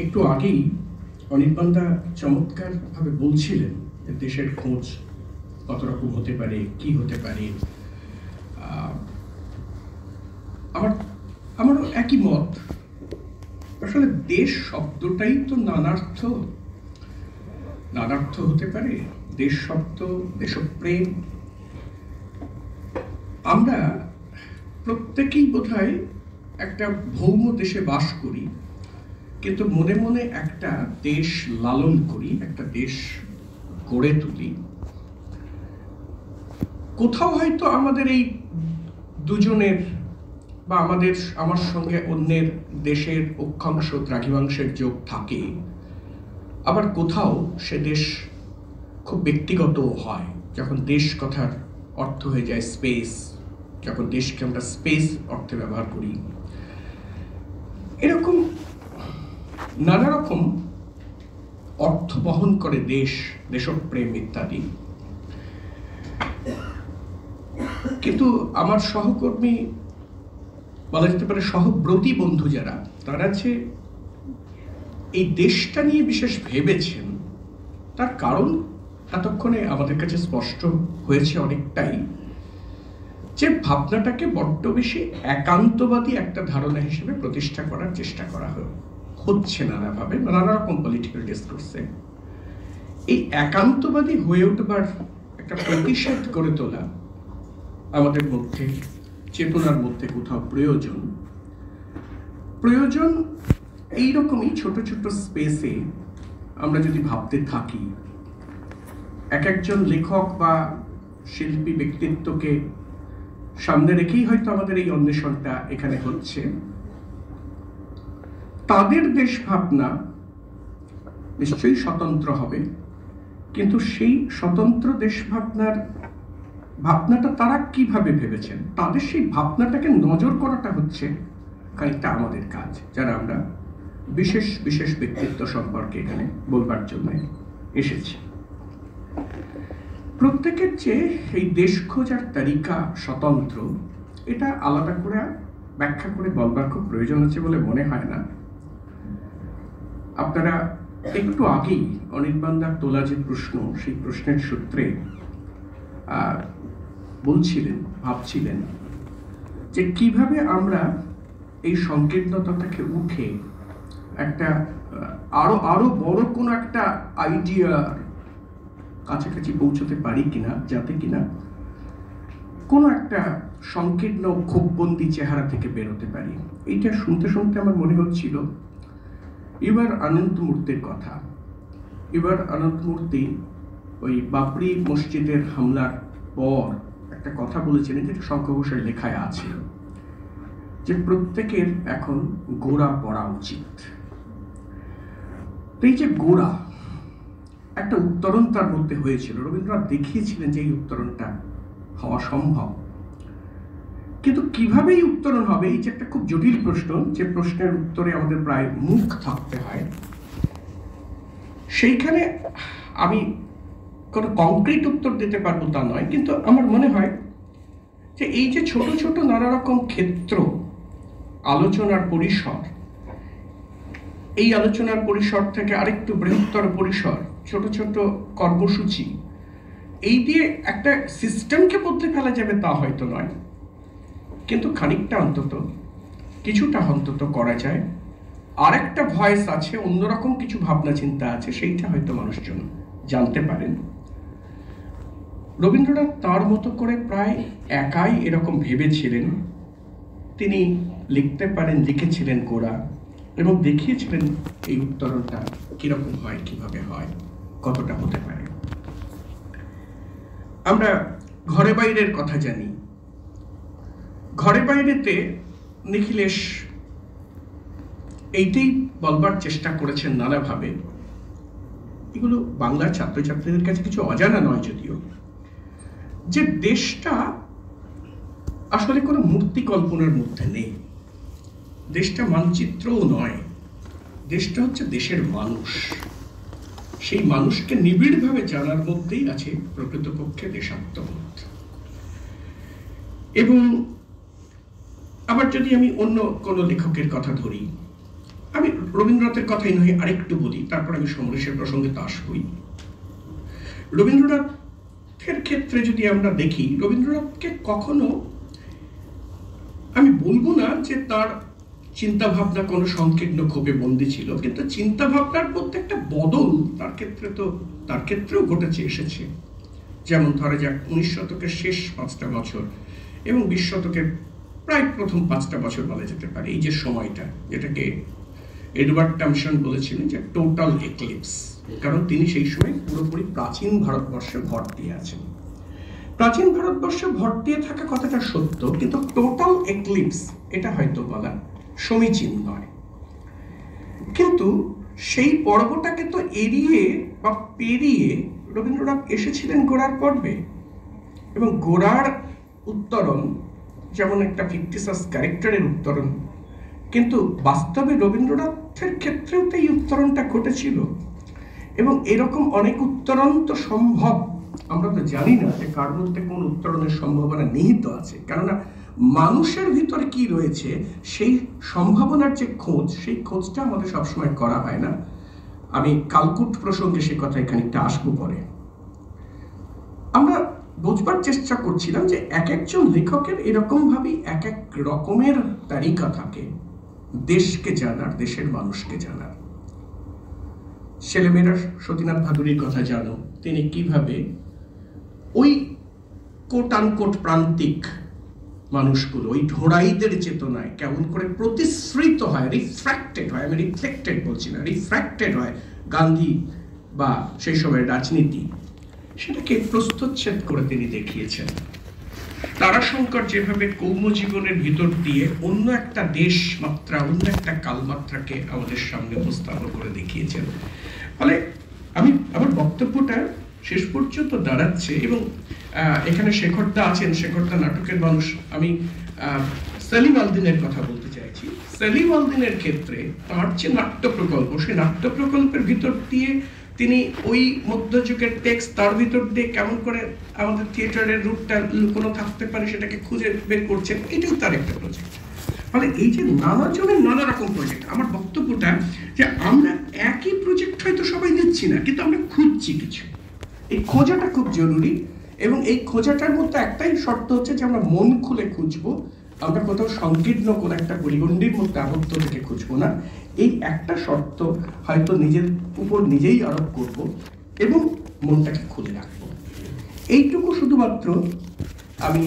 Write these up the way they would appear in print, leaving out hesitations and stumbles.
একটু আগেই অনির্বাণদা চমৎকারভাবে বলছিলেন যে দেশের খোঁজ কত রকম হতে পারে, কি হতে পারে। আমারও একই মত। আসলে দেশ শব্দটাই তো নানার্থ হতে পারে। দেশ শব্দ, দেশপ্রেম, আমরা প্রত্যেকেই বোধহয় একটা ভৌম দেশে বাস করি, কিন্তু মনে মনে একটা দেশ লালন করি, একটা দেশ গড়ে তুলি। কোথাও হয়তো আমাদের এই দুজনের বা আমার সঙ্গে অন্যের দেশের অক্ষাংশ দ্রাঘিমাংশের যোগ থাকে, আবার কোথাও সে দেশ খুব ব্যক্তিগতও হয়। যখন দেশ কথার অর্থ হয়ে যায় স্পেস, যখন দেশকে আমরা স্পেস অর্থে ব্যবহার করি, এরকম নানা রকম অর্থ বহন করে দেশ, দেশপ্রেম ইত্যাদি। কিন্তু আমার সহকর্মী, বলা যেতে পারে সহব্রতী বন্ধু যারা, তারা যে এই দেশটা নিয়ে বিশেষ ভেবেছেন, তার কারণ এতক্ষণে আমাদের কাছে স্পষ্ট হয়েছে অনেকটাই। যে ভাবনাটাকে বড্ড বেশি একান্তবাদী একটা ধারণা হিসেবে প্রতিষ্ঠা করার চেষ্টা করা হচ্ছে নানাভাবে, নানা রকম পলিটিক্যাল ডিসকোর্সে। এই একান্তবাদী হয়ে উঠবার একটা প্রতিষেধ করে তোলা আমাদের মধ্যে, চেতনার মধ্যে কোথাও প্রয়োজন। এইরকমই ছোট ছোট স্পেসে আমরা যদি ভাবতে থাকি, এক একজন লেখক বা শিল্পী ব্যক্তিত্বকে সামনে রেখেই হয়তো আমাদের এই অন্বেষণটা এখানে হচ্ছে। তাদের দেশ ভাবনা নিশ্চয়ই স্বতন্ত্র হবে, কিন্তু সেই স্বতন্ত্র দেশ ভাবনাটা তারা কিভাবে ভেবেছেন, তাদের সেই ভাবনাটাকে নজর করাটা হচ্ছে খানিকটা আমাদের কাজ, যারা আমরা বিশেষ বিশেষ ব্যক্তিত্ব সম্পর্কে এখানে বলবার জন্য এসেছি। প্রত্যেকের চেয়ে এই দেশ খোঁজার তালিকা স্বতন্ত্র, এটা আলাদা করে ব্যাখ্যা করে বলবার খুব প্রয়োজন আছে বলে মনে হয় না। আপনারা একটু আগেই অনির্বাণদার তোলা যে প্রশ্ন, সেই প্রশ্নের সূত্রে ভাবছিলেন যে কিভাবে আমরা এই সংকীর্ণতাটাকে উঠে একটা আরো বড় কোনো একটা আইডিয়ার কাছাকাছি পৌঁছতে পারি কিনা, যাতে কিনা কোনো একটা সংকীর্ণ ক্ষোভবন্দি চেহারা থেকে বেরোতে পারি। এইটা শুনতে শুনতে আমার মনে হচ্ছিল এবার অনন্তমূর্তির কথা। এবার অনন্তমূর্তি ওই বাবরি মসজিদের হামলার পর একটা কথা বলেছিলেন, যেটা শঙ্খ ঘোষের লেখায় আছে, যে প্রত্যেকের এখন গোড়া পড়া উচিত। এই যে গোড়া, একটা উত্তরণ তার মধ্যে হয়েছিল। রবীন্দ্রনাথ দেখিয়েছিলেন যে এই উত্তরণটা হওয়া সম্ভব, কিন্তু কিভাবে এই উত্তরণ হবে, এই যে একটা খুব জটিল প্রশ্ন, যে প্রশ্নের উত্তরে আমাদের প্রায় মুখ থাকতে হয়। সেইখানে আমি কোনো কংক্রিট উত্তর দিতে পারবো তা নয়, কিন্তু আমার মনে হয় যে এই যে ছোট ছোট নানা রকম ক্ষেত্র, আলোচনার পরিসর, এই আলোচনার পরিসর থেকে আরেকটু বৃহত্তর পরিসর, ছোট ছোট কর্মসূচি, এই দিয়ে একটা সিস্টেমকে বলতে ফেলা যাবে তা হয়তো নয়, কিন্তু খানিকটা অন্তত, কিছুটা অন্তত করা যায়। আরেকটা ভয়েস আছে, অন্যরকম কিছু ভাবনা চিন্তা আছে, সেইটা হয়তো মানুষজন জানতে পারেন। রবীন্দ্রনাথ তার মতো করে প্রায় একাই এরকম ভেবেছিলেন। তিনি লিখেছিলেন গোড়া, এবং দেখিয়েছিলেন এই উত্তরণটা কিরকম হয়, কিভাবে হয়, কতটা হতে পারে। আমরা ঘরে বাইরের কথা জানি। ঘরে বাইরেতে নিখিলেশ এইটাই বলবার চেষ্টা করেছেন নানাভাবে। এগুলো বাংলার ছাত্রছাত্রীদের কাছে কিছু অজানা নয় যদিও, যে দেশটা আসলে কোনো মূর্তি কল্পনার মধ্যে নেই, দেশটা মানচিত্রও নয়, দেশটা হচ্ছে দেশের মানুষ। সেই মানুষকে নিবিড়ভাবে জানার মধ্যেই আছে প্রকৃতপক্ষে দেশাত্মবোধ। এবং আবার যদি আমি অন্য কোনো লেখকের কথা ধরি, আমি রবীন্দ্রনাথের কথাই নয় আরেকটু বলি, তারপর আমি সমরেশের প্রসঙ্গে তো আসবই। রবীন্দ্রনাথের ক্ষেত্রে যদি আমরা দেখি, রবীন্দ্রনাথকে কখনো আমি বলবো না যে তার চিন্তা ভাবনা কোনো সংকীর্ণ ক্ষোভে বন্দী ছিল, কিন্তু চিন্তা ভাবনার মধ্যে একটা বদল তার ক্ষেত্রেও ঘটেছে এসেছে। যেমন ধরা যাক 19 শতকের শেষ 5টা বছর এবং 20 শতকের প্রায় প্রথম 5টা বছর বলা যেতে পারে, এই যে সময়টা, যেটাকে এডওয়ার্ড টমসন বলেছিলেন যে টোটাল এক্লিপস, কারণ তিনি সেই সময় পুরোপুরি প্রাচীন ভারতবর্ষে ভর দিয়ে আছেন। প্রাচীন ভারতবর্ষে ভর দিয়ে থাকা কথাটা সত্য, কিন্তু টোটাল এক্লিপস এটা হয়তো বলা সমীচীন নয়। কিন্তু সেই পর্বটাকে তো এড়িয়ে বা পেরিয়ে রবীন্দ্রনাথ এসেছিলেন গোড়ার পর্বে, এবং গোড়ার উত্তরণ যেমন একটা ফিকটিসাস ক্যারেক্টারের উত্তরণ, কিন্তু বাস্তবে রবীন্দ্রনাথের ক্ষেত্রেও তো এই উত্তরণটা ঘটেছিল। এবং এরকম অনেক উত্তরণ তো সম্ভব, আমরা তো জানি না যে কার মধ্যে কোন উত্তরণের সম্ভাবনা নিহিত আছে, কেননা মানুষের ভিতরে কি রয়েছে সেই সম্ভাবনার যে খোঁজ, সেই খোঁজটা আমাদের সবসময় করা হয় না। আমি কালকুট প্রসঙ্গে সে কথায় খানিকটা আসবো পরে। আমরা বুঝবার চেষ্টা করছিলাম যে এক একজন লেখকের এরকম ভাবেই এক এক রকমের তালিকা থাকে দেশকে জানার, দেশের মানুষকে জানার। ছেলেমেয়েরা সতীনাথ ভাদুড়ীর কথা জানো, তিনি কিভাবে ওই কোট আনকোট প্রান্তিক মানুষগুলো ওই ঢোড়াইদের চেতনায় কেমন করে প্রতিশ্রিত হয়, রিফ্র্যাক্টেড হয়, আমি রিফ্লেক্টেড বলছি না, রিফ্র্যাক্টেড হয় গান্ধী বা সেই সময়ের রাজনীতি, সেটাকে প্রস্তুচ্ছেদ করে তিনি দেখিয়েছেন। তারাশঙ্কর যেভাবে কৌমজীবনের ভিতর দিয়ে অন্য একটা দেশ মাত্রা, অন্য একটা কালমাত্রাকে আমাদের সামনে উপস্থাপন করে দেখিয়েছেন। ফলে আমি আমার বক্তব্যটা শেষ পর্যন্ত দাঁড়াচ্ছে, এবং এখানে শেখরদা আছেন, শেখরদা নাটকের মানুষ। আমি সেলিম আলদিনের কথা বলতে চাইছি। সেলিম আলদিনের ক্ষেত্রে তার যে নাট্য প্রকল্প, সেই নাট্য প্রকল্পের ভিতর দিয়ে তিনি ওই মধ্যযুগের টেক্সট, তার ভিতর দিয়ে কেমন করে আমাদের থিয়েটারের রূপটা লুকোনো থাকতে পারে সেটাকে খুঁজে বের করছেন, এটাই তার একটা প্রজেক্ট। ফলে এই যে নানা জনের নানা রকম প্রজেক্ট, আমার বক্তব্যটা যে আমরা একই প্রজেক্ট হয়তো সবাই নিচ্ছি না, কিন্তু আমরা খুঁজছি কিছু। এই খোঁজাটা খুব জরুরি, এবং এই খোঁজাটার মধ্যে একটাই শর্ত হচ্ছে যে আমরা মন খুলে খুঁজবো, আমরা কোথাও সংকীর্ণ কোন একটা পরিগণ্ডির মধ্যে আবদ্ধ থেকে খুঁজবো না। এই একটা শর্ত হয়তো নিজের উপর নিজেই আরোপ করব এবং মনটাকে খুলে রাখবো। এইটুকু শুধুমাত্র আমি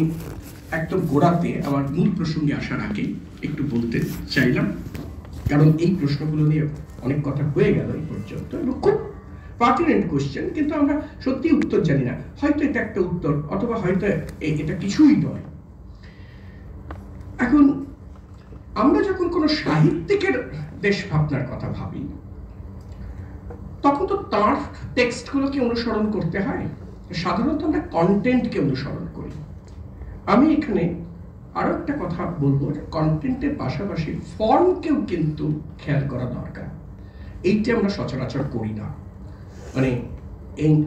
একদম গোড়াতে আমার মূল প্রসঙ্গে আসার আগে একটু বলতে চাইলাম, কারণ এই প্রশ্নগুলো নিয়ে অনেক কথা হয়ে গেল এই পর্যন্ত, এবং খুব পার্টিনেন্ট কোশ্চেন, কিন্তু আমরা সত্যি উত্তর জানি না। হয়তো এটা একটা উত্তর, অথবা হয়তো এটা কিছুই নয়। এখন আমরা যখন কোনো সাহিত্যিকের দেশ ভাবনার কথা ভাবি, তখন তো তার টেক্সটগুলোকে অনুসরণ করতে হয়। সাধারণত আমরা কন্টেন্টকে অনুসরণ করি। আমি এখানে আরো একটা কথা বলবো, কন্টেন্টের পাশাপাশি ফর্মকেও কিন্তু খেয়াল করা দরকার। এইটা আমরা সচরাচর করি না। মানে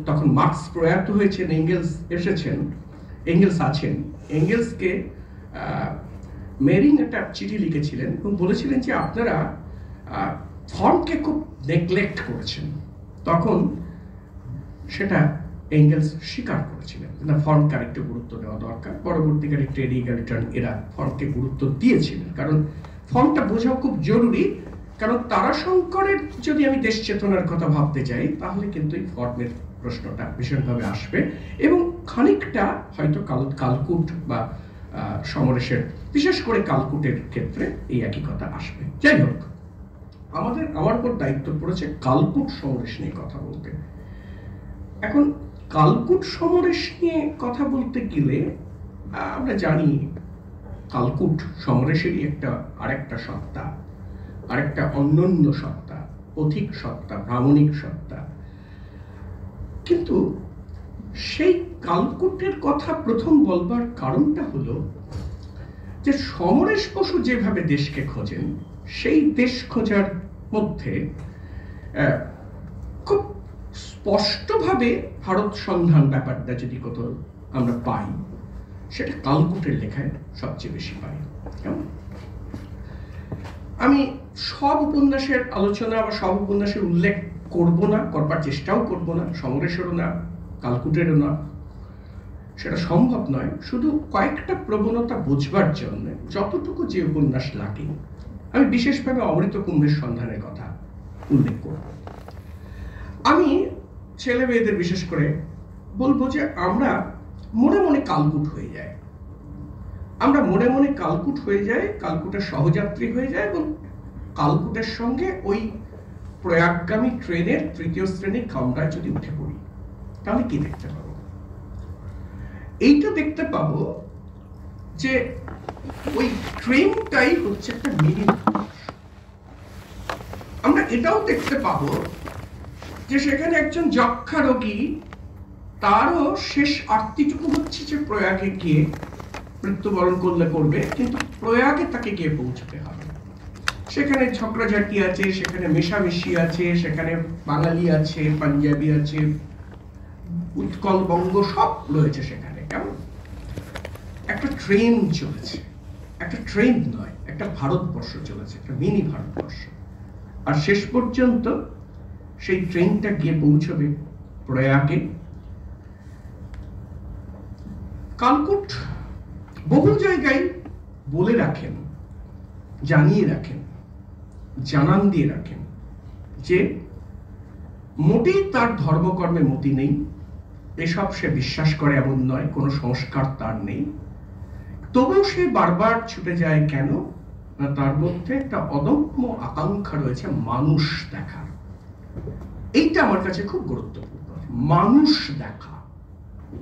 তখন মার্কস প্রয়াত হয়েছেন, এঙ্গেলস এসেছেন, এঙ্গেলস আছেন। এঙ্গেলসকে মেরিং একটা চিঠি লিখেছিলেন এবং বলেছিলেন যে আপনারা ফর্মকে খুব নেগলেক্ট করেছেন। তখন সেটা এঙ্গেলস স্বীকার করেছিলেন না, ফর্মকে আরেকটু গুরুত্ব দেওয়া দরকার। পরবর্তীকালে টেরি গ্যালটন এরা ফর্মকে গুরুত্ব দিয়েছিলেন, কারণ ফর্মটা বোঝাও খুব জরুরি। কারণ তারাশঙ্করের যদি আমি দেশ চেতনার কথা ভাবতে যাই, তাহলে কিন্তু এই ফর্মের প্রশ্নটা ভীষণভাবে আসবে, এবং খানিকটা হয়তো কালকুট বা সমরেশের, বিশেষ করে কালকুটের ক্ষেত্রে এই একই কথা আসবে। যাই হোক, আমার উপর দায়িত্ব পড়েছে কালকুট সমরেশ নিয়ে কথা বলতে। এখন কালকুট সমরেশ নিয়ে কথা বলতে গেলে আমরা জানি কালকুট সমরেশেরই আরেকটা সত্তা, আরেকটা অনন্য সত্তা, পথিক সত্তা, ভ্রামণিক সত্তা। কিন্তু সেই কালকুটের কথা প্রথম বলবার কারণটা হলো যে সমরেশ বসু যেভাবে দেশকে খোঁজেন, সেই দেশ খোঁজার মধ্যে খুব স্পষ্টভাবে ভারত সন্ধান ব্যাপারটা যদি কোথাও আমরা পাই, সেটা কালকুটের লেখায় সবচেয়ে বেশি পাই। কেমন? আমি সব উপন্যাসের আলোচনা বা সব উপন্যাসের উল্লেখ করব না, করবার চেষ্টাও করব না, সমরেশেরও না, কালকুটেরও না, সেটা সম্ভব নয়। শুধু কয়েকটা প্রবণতা বোঝবার জন্য যতটুকু যে উপন্যাস লাগে আমি বিশেষভাবে অমৃত কুম্ভের সন্ধানের কথা উল্লেখ করব। আমি ছেলে মেয়েদের বিশেষ করে বলবো যে আমরা মনে মনে কালকুট হয়ে যাই, আমরা মনে মনে কালকুট হয়ে যাই, কালকুটের সহযাত্রী হয়ে যায় এবং কালকুটের সঙ্গে ওই প্রয়াগগামী ট্রেনের তৃতীয় শ্রেণীর কামরায় যদি উঠে পড়ি তাহলে কি দেখতে পাবো? এইটা দেখতে পাবো যে ওই ট্রেনটাই হচ্ছে একটা মিনি। আমরা এটাও দেখতে পাবো যে সেখানে একজন যক্ষা রোগী, তারও শেষ আর্তিটুকু হচ্ছে যে প্রয়াগে গিয়ে মৃত্যুবরণ করলে করবে, কিন্তু প্রয়াগে তাকে গিয়ে পৌঁছতে হবে। সেখানে ঝগড়াঝাটি আছে, সেখানে মেশামেশি আছে, সেখানে বাঙালি আছে, পাঞ্জাবি আছে, উৎকল বঙ্গ সব রয়েছে সেখানে। কেমন একটা ট্রেন চলেছে, একটা ট্রেন নয়, একটা ভারতবর্ষ চলেছে, একটা মিনি ভারতবর্ষ। আর শেষ পর্যন্ত সেই ট্রেনটা গিয়ে পৌঁছবে প্রয়াগে। কালকুট বহু জায়গায় বলে রাখেন, জানিয়ে রাখেন, জানান দিয়ে রাখেন যে মোটেই তার ধর্মকর্মে মতি নেই, এসব সে বিশ্বাস করে এমন নয়, কোনো সংস্কার তার নেই। তবু সে বারবার ছুটে যায় কেন? না, তার মধ্যে একটা অদম্য আকাঙ্ক্ষা রয়েছে মানুষ দেখার। এইটা আমার কাছে খুব গুরুত্বপূর্ণ, মানুষ দেখা।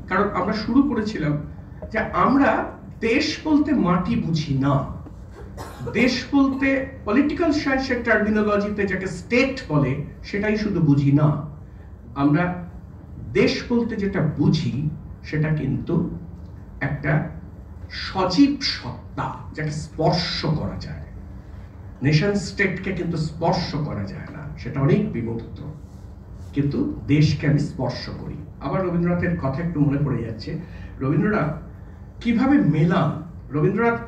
কারণ আমরা শুরু করেছিলাম যে আমরা দেশ বলতে মাটি বুঝি না, দেশ বলতে পলিটিক্যাল সায়েন্সের টার্মিনোলজিতে যাকে স্টেট বলে সেটাই শুধু বুঝি না। আমরা দেশ বলতে যেটা বুঝি সেটা কিন্তু একটা সজীব সত্তা, যাকে স্পর্শ করা যায়। নেশন স্টেটকে কিন্তু স্পর্শ করা যায় না, সেটা অনেক বিমূর্ত, কিন্তু দেশকে আমি স্পর্শ করি। আবার রবীন্দ্রনাথের কথা একটু মনে পড়ে যাচ্ছে, রবীন্দ্রনাথ কিভাবে মেলান। রবীন্দ্রনাথ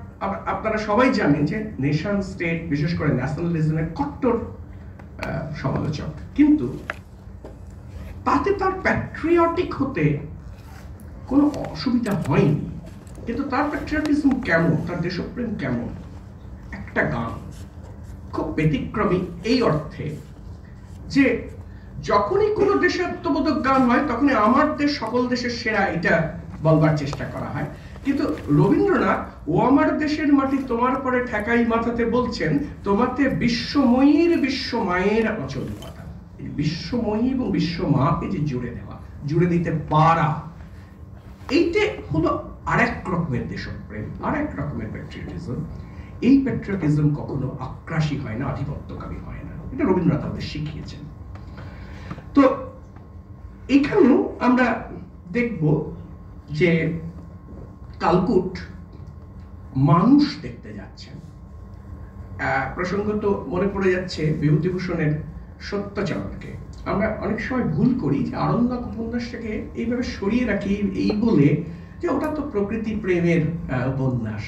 আপনারা সবাই জানেন যে নেশন স্টেট, বিশেষ করে ন্যাশনালিজমের কট্টর সমালোচক, কিন্তু তাতে তার প্যাট্রিয়টিক হতে কোনো অসুবিধা হয়নি। কিন্তু তার প্যাট্রিয়টিজম কেমন, তার দেশপ্রেম কেমন? একটা গান খুব ব্যতিক্রমী এই অর্থে যে যখনই কোনো দেশাত্মবোধক গান হয় তখনই আমার দেশ সকল দেশের সেরা এটা বলবার চেষ্টা করা হয়। কিন্তু রবীন্দ্রনাথ ও আমার দেশের মাটি তোমার পরে ঠেকাই মাথাতে বলছেন তোমাতে বিশ্বময়ীর বিশ্বমায়ের অচল কথা। এই বিশ্বময়ী এবং বিশ্বমাকে যে জুড়ে দেওয়া, জুড়ে দিতে পারা, এইটা হলো আরেক রকমের দেশপ্রেম, আরেক রকমের প্যাট্রিয়টিজম। এই প্যাট্রিয়টিজম কখনো আক্রাসী হয় না, আধিপত্যকামী হয় না, এটা রবীন্দ্রনাথ আমাদের শিখিয়েছেন। তো এখানেও আমরা দেখব যে কালকুট মানুষ দেখতে যাচ্ছেন। প্রসঙ্গত মনে পড়ে যাচ্ছে বিভূতিভূষণের সত্যচরণকে। আমরা অনেক সময় ভুল করি যে আরণ্যক উপন্যাসটাকে এইভাবে সরিয়ে রাখি এই বলে যে ওটা তো প্রকৃতি প্রেমের উপন্যাস।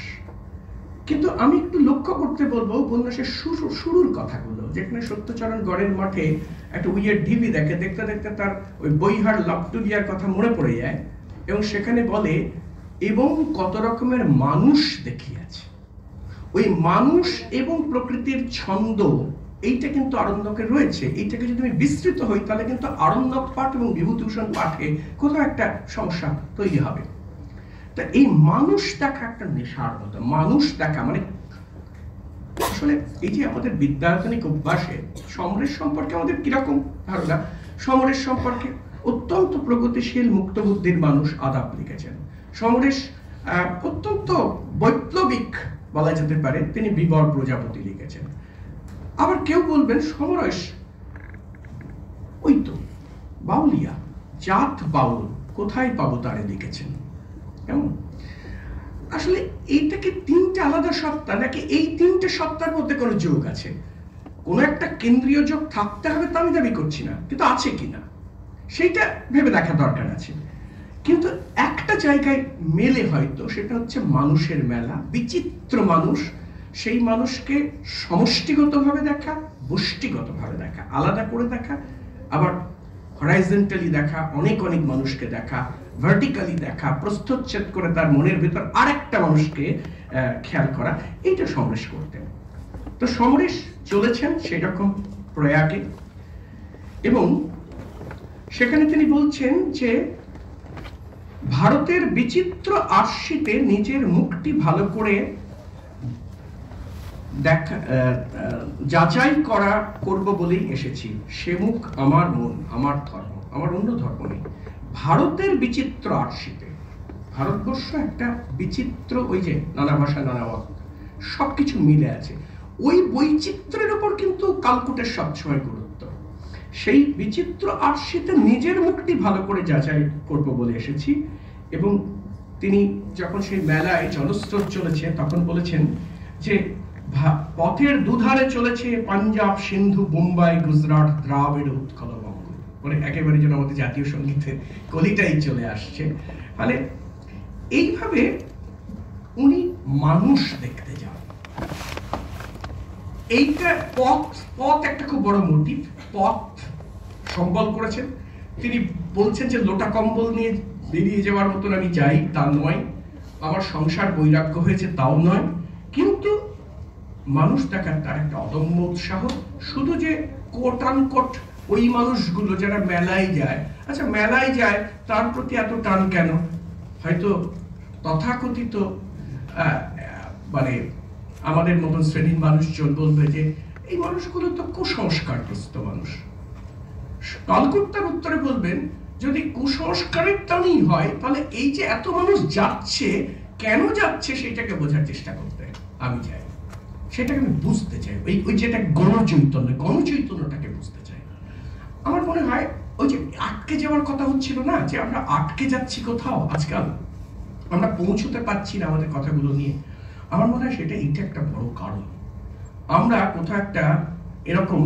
কিন্তু আমি একটু লক্ষ্য করতে বলবো উপন্যাসের শুরুর কথাগুলো, যেখানে সত্যচরণ গড়ের মাঠে একটা উইয়ের ঢিবি দেখে, দেখতে দেখতে তার ওই বইহার লাভটুলিয়ার কথা মনে পড়ে যায় এবং সেখানে বলে এবং কত রকমের মানুষ দেখিয়াছে। ওই মানুষ এবং প্রকৃতির ছন্দ এইটা কিন্তু আরণ্যকে রয়েছে। এইটাকে যদি আমি বিস্তৃত হই তাহলে কিন্তু আরণ্যক পাঠ এবং বিভূতিভূষণ পাঠে কোথাও একটা সমস্যা তৈরি হবে। তা এই মানুষ দেখা একটা নেশার মতো, মানুষ দেখা মানে আসলে এই যে আমাদের বিদ্যায়তনিক অভ্যাসে সমরেশ সম্পর্কে আমাদের কিরকম ধারণা? সমরেশ সম্পর্কে অত্যন্ত প্রগতিশীল মুক্ত বুদ্ধির মানুষ আদাব লিখেছেন। সমরেশ অত্যন্ত বৈপ্লবিক বলা যেতে পারে, তিনি বিবর প্রজাপতি লিখেছেন। আবার কেউ বলবেন সমরেশ ওই তো বাউলিয়া, জাত বাউল, কোথায় পাবো তারে লিখেছেন। কেমন আসলে এইটাকে তিনটে আলাদা সত্তা, নাকি এই তিনটে সত্তার মধ্যে কোনো যোগ আছে? কোনো একটা কেন্দ্রীয় যোগ থাকতে হবে তা আমি দাবি করছি না, কিন্তু আছে কিনা সেইটা ভেবে দেখা দরকার আছে। কিন্তু একটা জায়গায় মেলে হয়তো, সেটা হচ্ছে মানুষের মেলা, বিচিত্র মানুষ, সেই মানুষকে সমষ্টিগতভাবে দেখা, গোষ্ঠীগতভাবে দেখা, আলাদা করে দেখা, আবার হরাইজন্টালি দেখা, অনেক অনেক মানুষকে দেখা, ভার্টিক্যালি দেখা, প্রস্থচ্ছেদ করে তার মনের ভিতর আরেকটা মানুষকে খেয়াল করা, এইটা সমরেশ করতেন। তো সমরেশ চলেছেন সেরকম প্রয়াগে, এবং সেখানে তিনি বলছেন যে ভারতের বিচিত্র আশ্রিতে নিজের মুখটি ভালো করে দেখা যাচাই করব বলেই এসেছি। সে মুখ আমার মন, আমার ধর্ম, আমার অন্য ধর্ম নেই। ভারতের বিচিত্র আশ্রিতে, ভারতবর্ষ একটা বিচিত্র, ওই যে নানা ভাষা নানা মত সবকিছু মিলে আছে, ওই বৈচিত্র্যের উপর কিন্তু কালকুটের সবসময় গুরুত্ব। সেই বিচিত্র আশ্রিতে নিজের মুখটি ভালো করে যাচাই করব বলে এসেছি। এবং তিনি যখন সেই মেলায় জনস্রোত চলেছে তখন বলেছেন যে পথের দুধারে চলেছে পাঞ্জাব, সিন্ধু, বোম্বাই, গুজরাট, দ্রাবিড়, উৎকল, বঙ্গ, মানে একেবারে যেন আমাদের জাতীয় সঙ্গীতের কলিটাই চলে আসছে। মানে এইভাবে উনি মানুষ দেখতে যান। এইটা পথ একটা খুব বড় মোটিভ, পথ সম্বল করেছেন। তিনি বলছেন যে লোটা কম্বল নিয়ে বেরিয়ে যাওয়ার মতন আমি যাই তা নয়, আমার সংসার বৈরাগ্য হয়েছে তাও নয়, কিন্তু মানুষ দেখার তার একটা অদম্য উৎসাহ। শুধু যে কোট আনকোট ওই মানুষগুলো যারা মেলায় যায়, আচ্ছা মেলায় যায় তার প্রতি এত টান কেন? হয়তো তথাকথিত মানে আমাদের মতন শ্রেণীর মানুষজন বলবে যে এই মানুষগুলো তো কুসংস্কারগ্রস্ত মানুষ। কালকুট তার উত্তরে বলবেন, যদি কুসংস্কারের টানই হয় তাহলে এই যে এত মানুষ যাচ্ছে, কেন যাচ্ছে সেটাকে বোঝার চেষ্টা করতে আমি চাই, সেটাকে আমি বুঝতে চাই। ওই যেটা গণচৈতন্যটাকে বুঝতে চাই। আমার মনে হয় ওই যে আটকে যাওয়ার কথা হচ্ছিল না, যে আমরা আটকে যাচ্ছি কোথাও, আজকাল আমরা পৌঁছতে পারছি না আমাদের কথাগুলো নিয়ে। আমার মনে হয় এটা একটা বড় কারণ। আমরা কোথাও একটা এরকম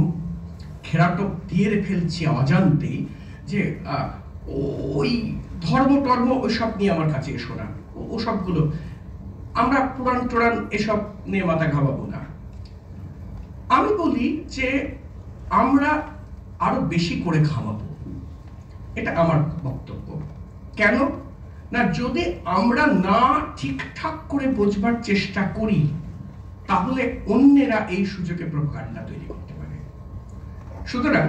ঘেরাটক দিয়ে ফেলছি অজান্তেই, যে ওই ধর্ম টর্ম ওইসব নিয়ে আমার কাছে এসো না, ওসবগুলো আমরা পুরাণ টুরান এসব নিয়ে মাথা ঘামাবো না। আমি বলি যে আমরা আরো বেশি করে ঘামাবো, এটা আমার বক্তব্য। কেন না, যদি আমরা না ঠিকঠাক করে বোঝবার চেষ্টা করি তাহলে অন্যেরা এই সুযোগে প্রোপাগান্ডা তৈরি করতে পারে। সুতরাং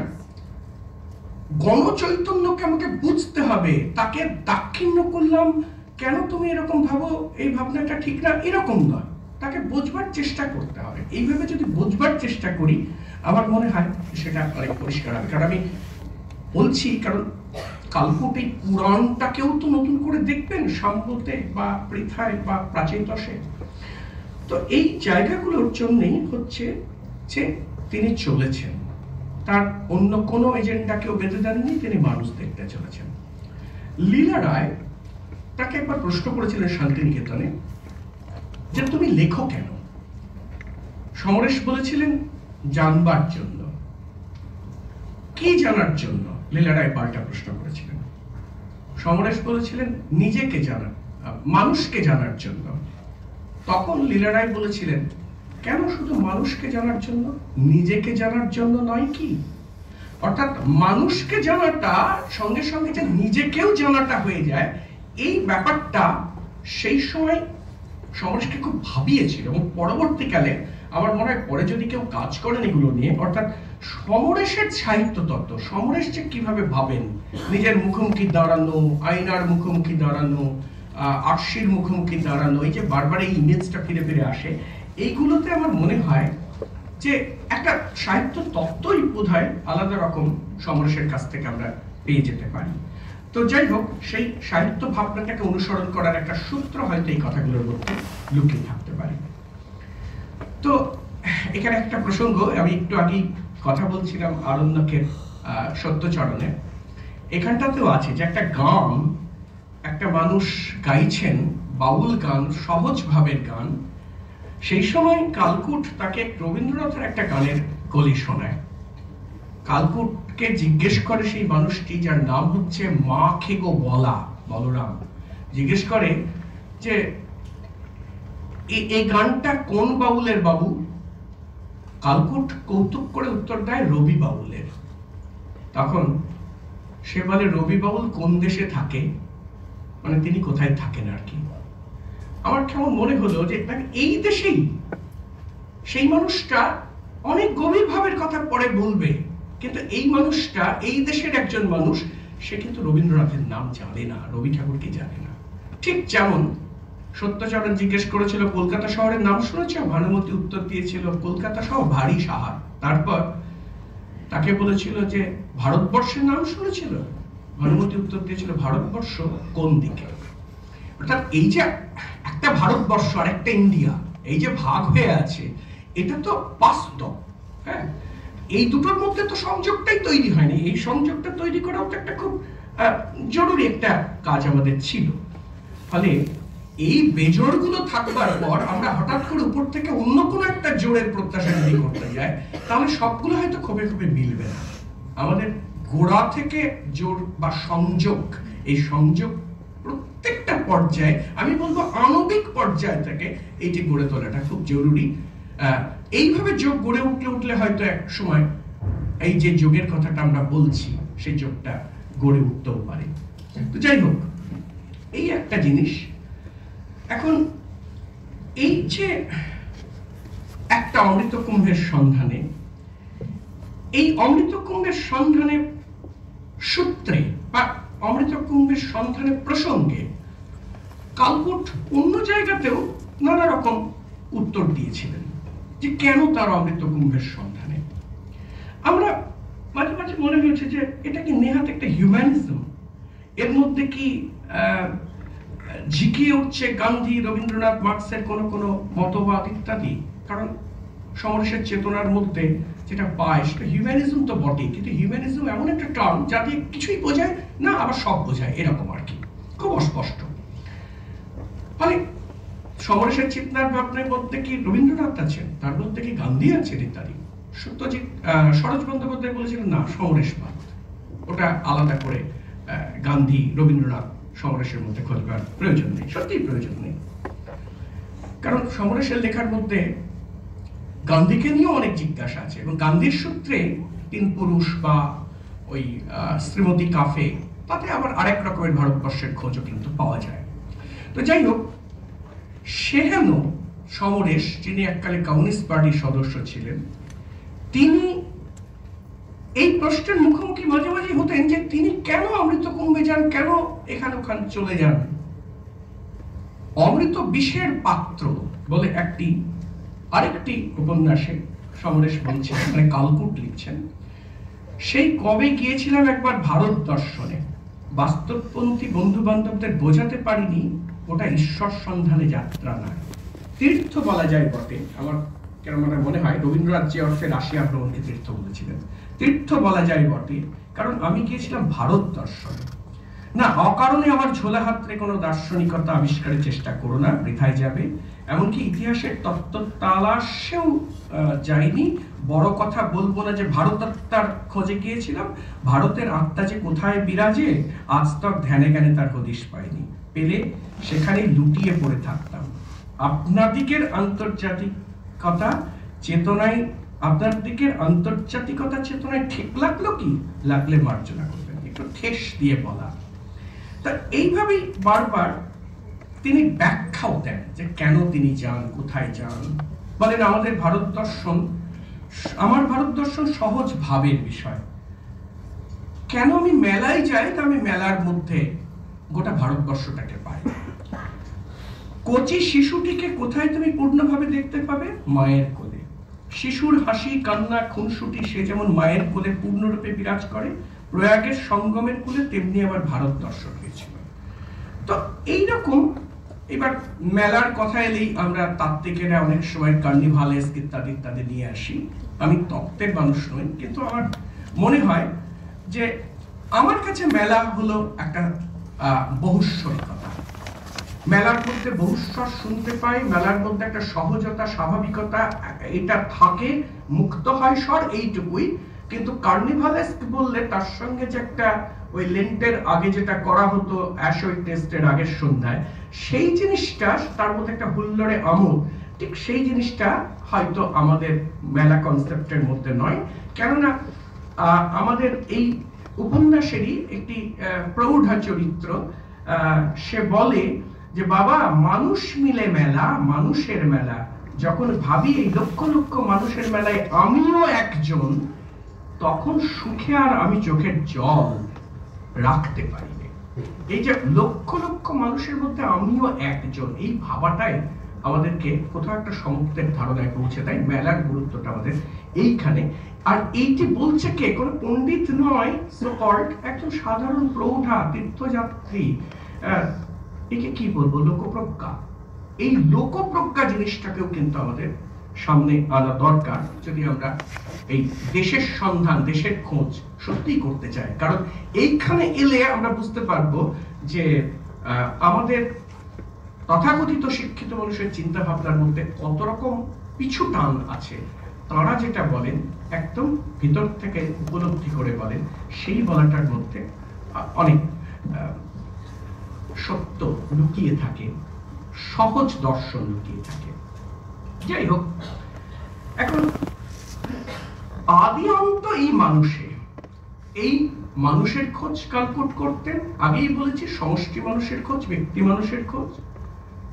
গণচৈতন্যকে আমাকে বুঝতে হবে, তাকে দাক্ষিণ্য করলাম কেন তুমি এরকম ভাবো, এই ভাবনাটা ঠিক না, এরকম নয়, তাকে বোঝবার চেষ্টা করতে হবে। এইভাবে যদি বোঝবার চেষ্টা করি আমার মনে হয় সেটা অনেক পরিষ্কার হবে। কারণ আমি বলছি, কারণ কালকুট এই পুরাণটাকেও তো নতুন করে দেখবেন সাম্যতে বা পৃথায় বা প্রাচীনতসে। তো এই জায়গাগুলোর জন্যই হচ্ছে যে তিনি চলেছেন, তার অন্য কোনো এজেন্ডাকেও বেঁধে দেননি, তিনি মানুষ দেখতে চলেছেন। লীলা রায় তাকে একবার প্রশ্ন করেছিলেন শান্তিনিকেতনে যে তুমি লেখো কেন? সমরেশ বলেছিলেন জানবার জন্য। কি জানার জন্য? লীলা রায় পাল্টা প্রশ্ন করেছিলেন। সমরেশ বলেছিলেন নিজেকে জানার, মানুষকে জানার জন্য। তখন লীলা রায় বলেছিলেন কেন শুধু মানুষকে জানার জন্য, নিজেকে জানার জন্য নয় কি? অর্থাৎ মানুষকে জানাটা সঙ্গে সঙ্গে যে নিজেকেও জানাটা হয়ে যায়, এই ব্যাপারটা সেই সময় সমরেশকে খুব ভাবিয়েছিল। এবং পরবর্তীকালে আমার মনে হয় পরে যদি কেউ কাজ করেন এগুলো নিয়ে, অর্থাৎ সমরেশের সাহিত্য তত্ত্ব, সমরেশ যে কিভাবে ভাবেন, নিজের মুখোমুখি দাঁড়ানো, আয়নার মুখোমুখি দাঁড়ানো, আরশির মুখোমুখি দাঁড়ানো, এই যে বারবার এই ইমেজটা ফিরে ফিরে আসে, এইগুলোতে আমার মনে হয় যে একটা সাহিত্য তত্ত্বই বোধহয় আলাদা রকম সমরেশের কাছ থেকে আমরা পেয়ে যেতে পারি। তো যাই হোক, সেই সাহিত্য ভাবনাটাকে অনুসরণ করার একটা সূত্র হয়তো এই কথাগুলোর মধ্যে লুকিয়ে থাকতে পারে। তো এখানে একটা প্রসঙ্গ, আমি একটু আগেই কথা বলছিলাম আরণ্যকের সত্যচরণে, এখানটাতেও আছে যে একটা গান একটা মানুষ গাইছেন, বাউল গান, সহজ ভাবের গান। সেই সময় কালকুট তাকে রবীন্দ্রনাথের একটা গানের কলি শোনায়। কালকুটকে জিজ্ঞেস করে সেই মানুষটি, যার নাম হচ্ছে মা খেগো বলা, বলরাম, জিজ্ঞেস করে যে এই গানটা কোন বাউলের বাবু? কালকুট কৌতুক করে উত্তর দেয় রবি বাউলের। তখন সে বলে রবি বাউল কোন দেশে থাকে, মানে তিনি কোথায় থাকেন আর কি। আমার কেমন মনে হলো যে এই দেশেই সেই মানুষটা অনেক গভীর ভাবের কথা পরে বলবে, কিন্তু এই মানুষটা এই দেশের একজন মানুষ, সে কিন্তু রবীন্দ্রনাথের নাম জানে না, রবি ঠাকুরকে জানে না। ঠিক যেমন সত্যচরণ জিজ্ঞেস করেছিল কলকাতা শহরের নাম শুনেছ? ভানুমতি উত্তর দিয়েছিল কলকাতা শহর ভারী সাহার। তারপর তাকে বলেছিল যে ভারতবর্ষের নাম শুনেছিল? ভানুমতি উত্তর দিয়েছিল ভারতবর্ষ কোন দিকে? অর্থাৎ এই যে একটা ভারতবর্ষ আর একটা ইন্ডিয়া, এই যে ভাগ হয়ে আছে, এটা তো বাস্তব। হ্যাঁ, এই দুটোর মধ্যে তো সংযোগটাই তৈরি হয়নি। এই সংযোগটা তৈরি করাও তো একটা খুব জরুরি একটা কাজ আমাদের ছিল। ফলে এই বেজোড়গুলো থাকবার পর আমরা হঠাৎ করে উপর থেকে অন্য কোনো একটা জোরের প্রত্যাশা যদি করতে যাই, তাহলে সবগুলো হয়তো খুবই খুবই মিলবে না। আমাদের গোড়া থেকে জোর বা সংযোগ, এই সংযোগ প্রত্যেকটা পর্যায়ে, আমি বলবো আণবিক পর্যায় থেকে এইটি গড়ে তোলাটা খুব জরুরি। এইভাবে যোগ গড়ে উঠলে হয়তো এক সময় এই যে যোগের কথাটা আমরা বলছি, সেই যোগটা গড়ে উঠতেও পারে। তো যাই হোক, এই একটা জিনিস। এখন এই যে একটা অমৃত কুম্ভের সন্ধানে, এই অমৃত কুম্ভের সন্ধানে সূত্রে বা অমৃত কুম্ভের সন্ধানে প্রসঙ্গে কালকুট অন্য জায়গাতেও নানা রকম উত্তর দিয়েছিলেন যে কেন তার অমৃত কুম্ভের সন্ধানে। আমরা মাঝে মাঝে মনে হয়েছে যে এটা কি নেহাত একটা হিউম্যানিজম, এর মধ্যে কি ঝিকিয়ে উঠছে গান্ধী, রবীন্দ্রনাথ, মার্কসের কোনো কোনো মতবাদ ইত্যাদি। কারণ সমরেশের চেতনার মধ্যে যেটা পায় সেটা হিউম্যানিজম তো বটে, কিন্তু হিউম্যানিজম এমন একটা টার্ম যা দিয়ে কিছুই বোঝায় না, আবার সব বোঝায়, এরকম আর কি, খুব অস্পষ্ট। ফলে সমরেশের চেতনার ভাবনার মধ্যে কি রবীন্দ্রনাথ আছেন, তার মধ্যে কি গান্ধী আছেন ইত্যাদি। সত্যজিৎ সরোজ বন্দ্যোপাধ্যায় বলেছিলেন না, সমরেশবাদ, ওটা আলাদা করে গান্ধী, রবীন্দ্রনাথ, সমরেশের মধ্যে খোঁজবার প্রয়োজন নেই, সত্যিই প্রয়োজন নেই। কারণ সমরেশের লেখার মধ্যে গান্ধীকে নিয়েও অনেক জিজ্ঞাসা আছে, এবং গান্ধীর সূত্রে তিন পুরুষ বা ওই শ্রীমতী কাফে, তাতে আবার আরেক রকমের ভারতবর্ষের খোঁজও কিন্তু পাওয়া যায়। তো যাই হোক, সেহেন সমরেশ, যিনি এককালে কমিউনিস্ট পার্টির সদস্য ছিলেন, তিনি এই প্রশ্নের মুখোমুখি মাঝে মাঝে হতেন যে তিনি কেন অমৃত কুম্ভে যান, কেন এখানে ওখানে চলে যান। অমৃত বিষের পাত্র বলে আরেকটি উপন্যাসে সমরেশ বলছেন, মানে কালকুট লিখছেন, সেই কবে গিয়েছিলাম একবার ভারত দর্শনে, বাস্তবপন্থী বন্ধু বান্ধবদের বোঝাতে পারিনি ওটা ঈশ্বর সন্ধানে যাত্রা নয়, তীর্থ বলা যায় বটে। আমার কেন মনে হয় রবীন্দ্রনাথ যে অর্থে রাশিয়া ভ্রমণকে তীর্থ বলেছিলেন, তীর্থ বলা যায় বটে, কারণ আমি গিয়েছিলাম ভারত দর্শনে। না, অকারণে আমার ঝোলা হাতরে কোনো দার্শনিকতা আবিষ্কারের চেষ্টা করো না, বৃথায় যাবে। এমনকি ইতিহাসের তত্ত্ব তালাশেও যাইনি। বড় কথা বলবো না যে ভারত আত্মার খোঁজে গিয়েছিলাম, ভারতের আত্মা যে কোথায় বিরাজে আজ তক ধ্যানে জ্ঞানে তার হদিশ পাইনি, পেলে সেখানে লুটিয়ে পড়ে থাকতাম। আপনার দিকের আন্তর্জাতিকতা চেতনায়, আপনার দিকের আন্তর্জাতিকতা চেতনায় ঠিক লাগলো কি? লাগলে মার্জনা করবেন, একটু ঠেস দিয়ে বলা। তা এইভাবেই বারবার তিনি ব্যাখ্যাও দেন যে কেন তিনি যান, কোথায় যান। বলেন আমার ভারত দর্শন সহজ ভাবের বিষয়। কেন আমি মেলায় যাই, তা আমি মেলার মধ্যে গোটা ভারতবর্ষটাকে পাই। কচি শিশুটিকে কোথায় তুমি পূর্ণভাবে দেখতে পাবে? মায়ের কোলে। শিশুর হাসি, কান্না, খুনসুটি সে যেমন মায়ের কোলে পূর্ণরূপে বিরাজ করে, প্রয়াগের সঙ্গমের কোলে তেমনি আবার ভারত দর্শন হয়েছিল। তো এইরকম এবার মেলার কথা এলেই আমরা তাত্ত্বিকেরা অনেক সময় কার্নিভালেস ইত্যাদি ইত্যাদি নিয়ে আসি। আমি তত্ত্বের মানুষ নই, কিন্তু আমার মনে হয় যে আমার কাছে মেলা হলো একটা বহুস্বরিকতা। মেলার মধ্যে বহুস্বর শুনতে পাই, মেলার মধ্যে একটা সহজতা, স্বাভাবিকতা এটা থাকে, মুক্ত হয় স্বর, এইটুকুই। কিন্তু কার্নিভালেস বললে তার সঙ্গে যে একটা ওই লেন্টের আগে যেটা করা হতো অ্যাশই টেস্টের আগের সন্ধ্যায়, সেই জিনিসটা তার মধ্যে একটা হুল্লোড়ে আমোদ, ঠিক সেই জিনিসটা হয়তো আমাদের মেলা কনসেপ্টের মধ্যে নয়। কেননা আমাদের এই উপন্যাসেরই একটি প্রৌঢ়া চরিত্র, সে বলে যে বাবা মানুষ মিলে মেলা, মানুষের মেলা, যখন ভাবি এই লক্ষ লক্ষ মানুষের মেলায় আমিও একজন, তখন সুখে আর আমি চোখের জল রাখতে পারি না। এই যে লক্ষ লক্ষ মানুষের মধ্যে আমিও একজন, এই ভাবাটাই আমাদেরকে কোথাও একটা সমুদ্রের ধারণায় পৌঁছে দেয়। মেলার গুরুত্বটা আমাদের এইখানে। আর এইটি বলছে কে? কোনো পণ্ডিত নয়, সো কল্ড একজন সাধারণ প্রৌঢ়া তীর্থযাত্রী। একে কি বলবো, লোকপ্রজ্ঞা। এই লোকপ্রজ্ঞা জিনিসটাকেও কিন্তু আমাদের সামনে আনা দরকার যদি আমরা এই দেশের সন্ধান, দেশের খোঁজ সত্যিই করতে চাই। কারণ এইখানে এলে আমরা বুঝতে পারবো যে আমাদের তথাকথিত শিক্ষিত মানুষের চিন্তা ভাবনার মধ্যে কত রকম পিছু টান আছে। তারা যেটা বলেন একদম ভিতর থেকে উপলব্ধি করে বলেন, সেই বলাটার মধ্যে অনেক সত্য লুকিয়ে থাকে, সহজ দর্শন লুকিয়ে থাকে। যাই হোক, এখন আদি অন্ত এই মানুষে, এই মানুষের খোঁজ কালকুট করতেন। আগেই বলেছি সমষ্টি মানুষের খোঁজ, ব্যক্তি মানুষের খোঁজ।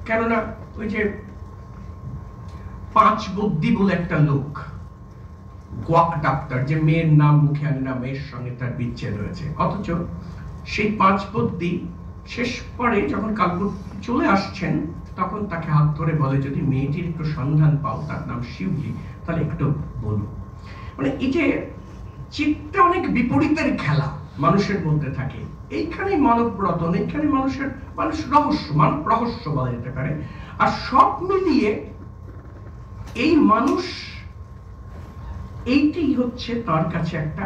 কেননা ওই যে পাঁচ বুদ্ধি বলে একটা লোক, কোয়াক ডাক্তার, যে মেয়ের নাম মুখে আনে না, মেয়ের সঙ্গে তার বিচ্ছেদ হয়েছে, অথচ সেই পাঁচ বুদ্ধি শেষ পরে যখন কালকুট চলে আসছেন তখন তাকে হাত ধরে বলে যদি মেয়েটির একটু সন্ধান পাও, তার নাম শিউলি, তাহলে একটু বলো। মানে এই যে চিত্তে অনেক বিপরীতের খেলা মানুষের মধ্যে থাকে। এইখানে মানব রতন, এইখানে মানুষ রহস্য, মানব রহস্য বলা যেতে পারে। আর সব মিলিয়ে এই মানুষ, এইটি হচ্ছে তার কাছে একটা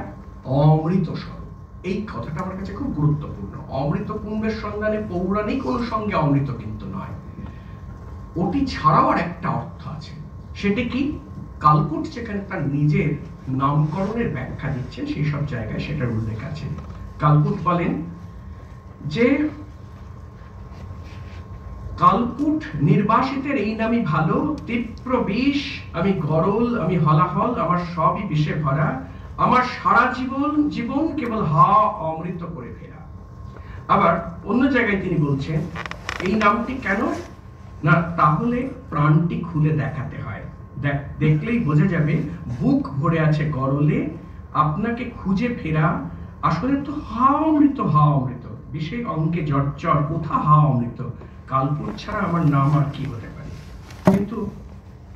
অমৃত স্বরূপ। এই কথাটা আমার কাছে খুব গুরুত্বপূর্ণ। অমৃত কুম্ভের সন্ধানে পৌরাণিক অনুষঙ্গে অমৃত কিন্তু নয়, ওটি ছাড়াও আর একটা অর্থ আছে। সেটা কি? কালকুট যেখানে তার নিজের নামকরণের ব্যাখ্যা দিচ্ছেন সেই সব জায়গায় সেটার উল্লেখ আছে। কালকুট বলেন যে কালকুট নির্বাসিতের এই নামই ভালো, তীব্র বিষ আমি গরল, আমি হলাহল, আমার সবই বিষে ভরা, আমার সারা জীবন কেবল হা অমৃত করে ফেরা। আবার অন্য জায়গায় তিনি বলছেন এই নামটি কেন না, তাহলে প্রাণটি খুলে দেখাতে হয়, দেখলেই বোঝা যাবে বুক ভরে আছে গরলে, আপনাকে খুঁজে ফেরা আসলে তো হা অমৃত, হা অমৃত, বিষে অঙ্গে জর্জর, কোথা হা অমৃত, কালকুট ছাড়া আমার নাম আর কি হতে পারে। কিন্তু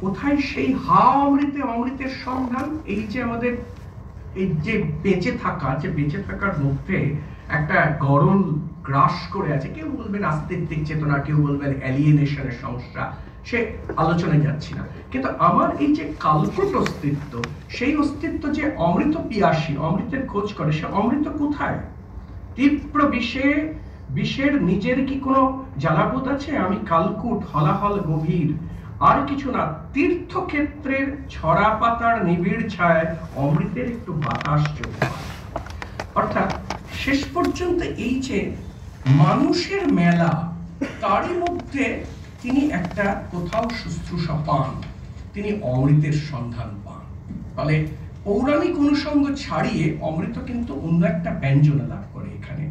কোথায় সেই হা অমৃতে, অমৃতের সন্ধান? এই যে আমাদের এই যে বেঁচে থাকা, যে বেঁচে থাকার মধ্যে একটা গরল গ্রাস করে আছে, কেউ বলবেন আস্তিত্বিক চেতনা, কেউ বলবেন অ্যালিয়েনেশনের সমস্যা, সে আলোচনায় যাচ্ছি না। কিন্তু আমার এই যে কালকুট অস্তিত্ব, সেই অস্তিত্ব যে অমৃত পিয়াসী, অমৃতের খোঁজ করে, সে অমৃত কোথায়? তীব্র বিষের নিজের কি কোনো জ্বালাবোধ আছে? আমি কালকুট, হলাহল গভীর, আর কিছু না, তীর্থক্ষেত্রের ছড়া পাতার নিবিড় ছায় অমৃতের একটু বাতাস চলছে। অর্থাৎ শেষ পর্যন্ত এই যে মানুষের মেলা, তারই মধ্যে তিনি একটা কোথাও শুশ্রূষা পান, তিনি অমৃতের সন্ধান পান। ফলে পৌরাণিক অনুষঙ্গ ছাড়িয়ে অমৃত কিন্তু অন্য একটা ব্যঞ্জনা লাভ করে এখানে।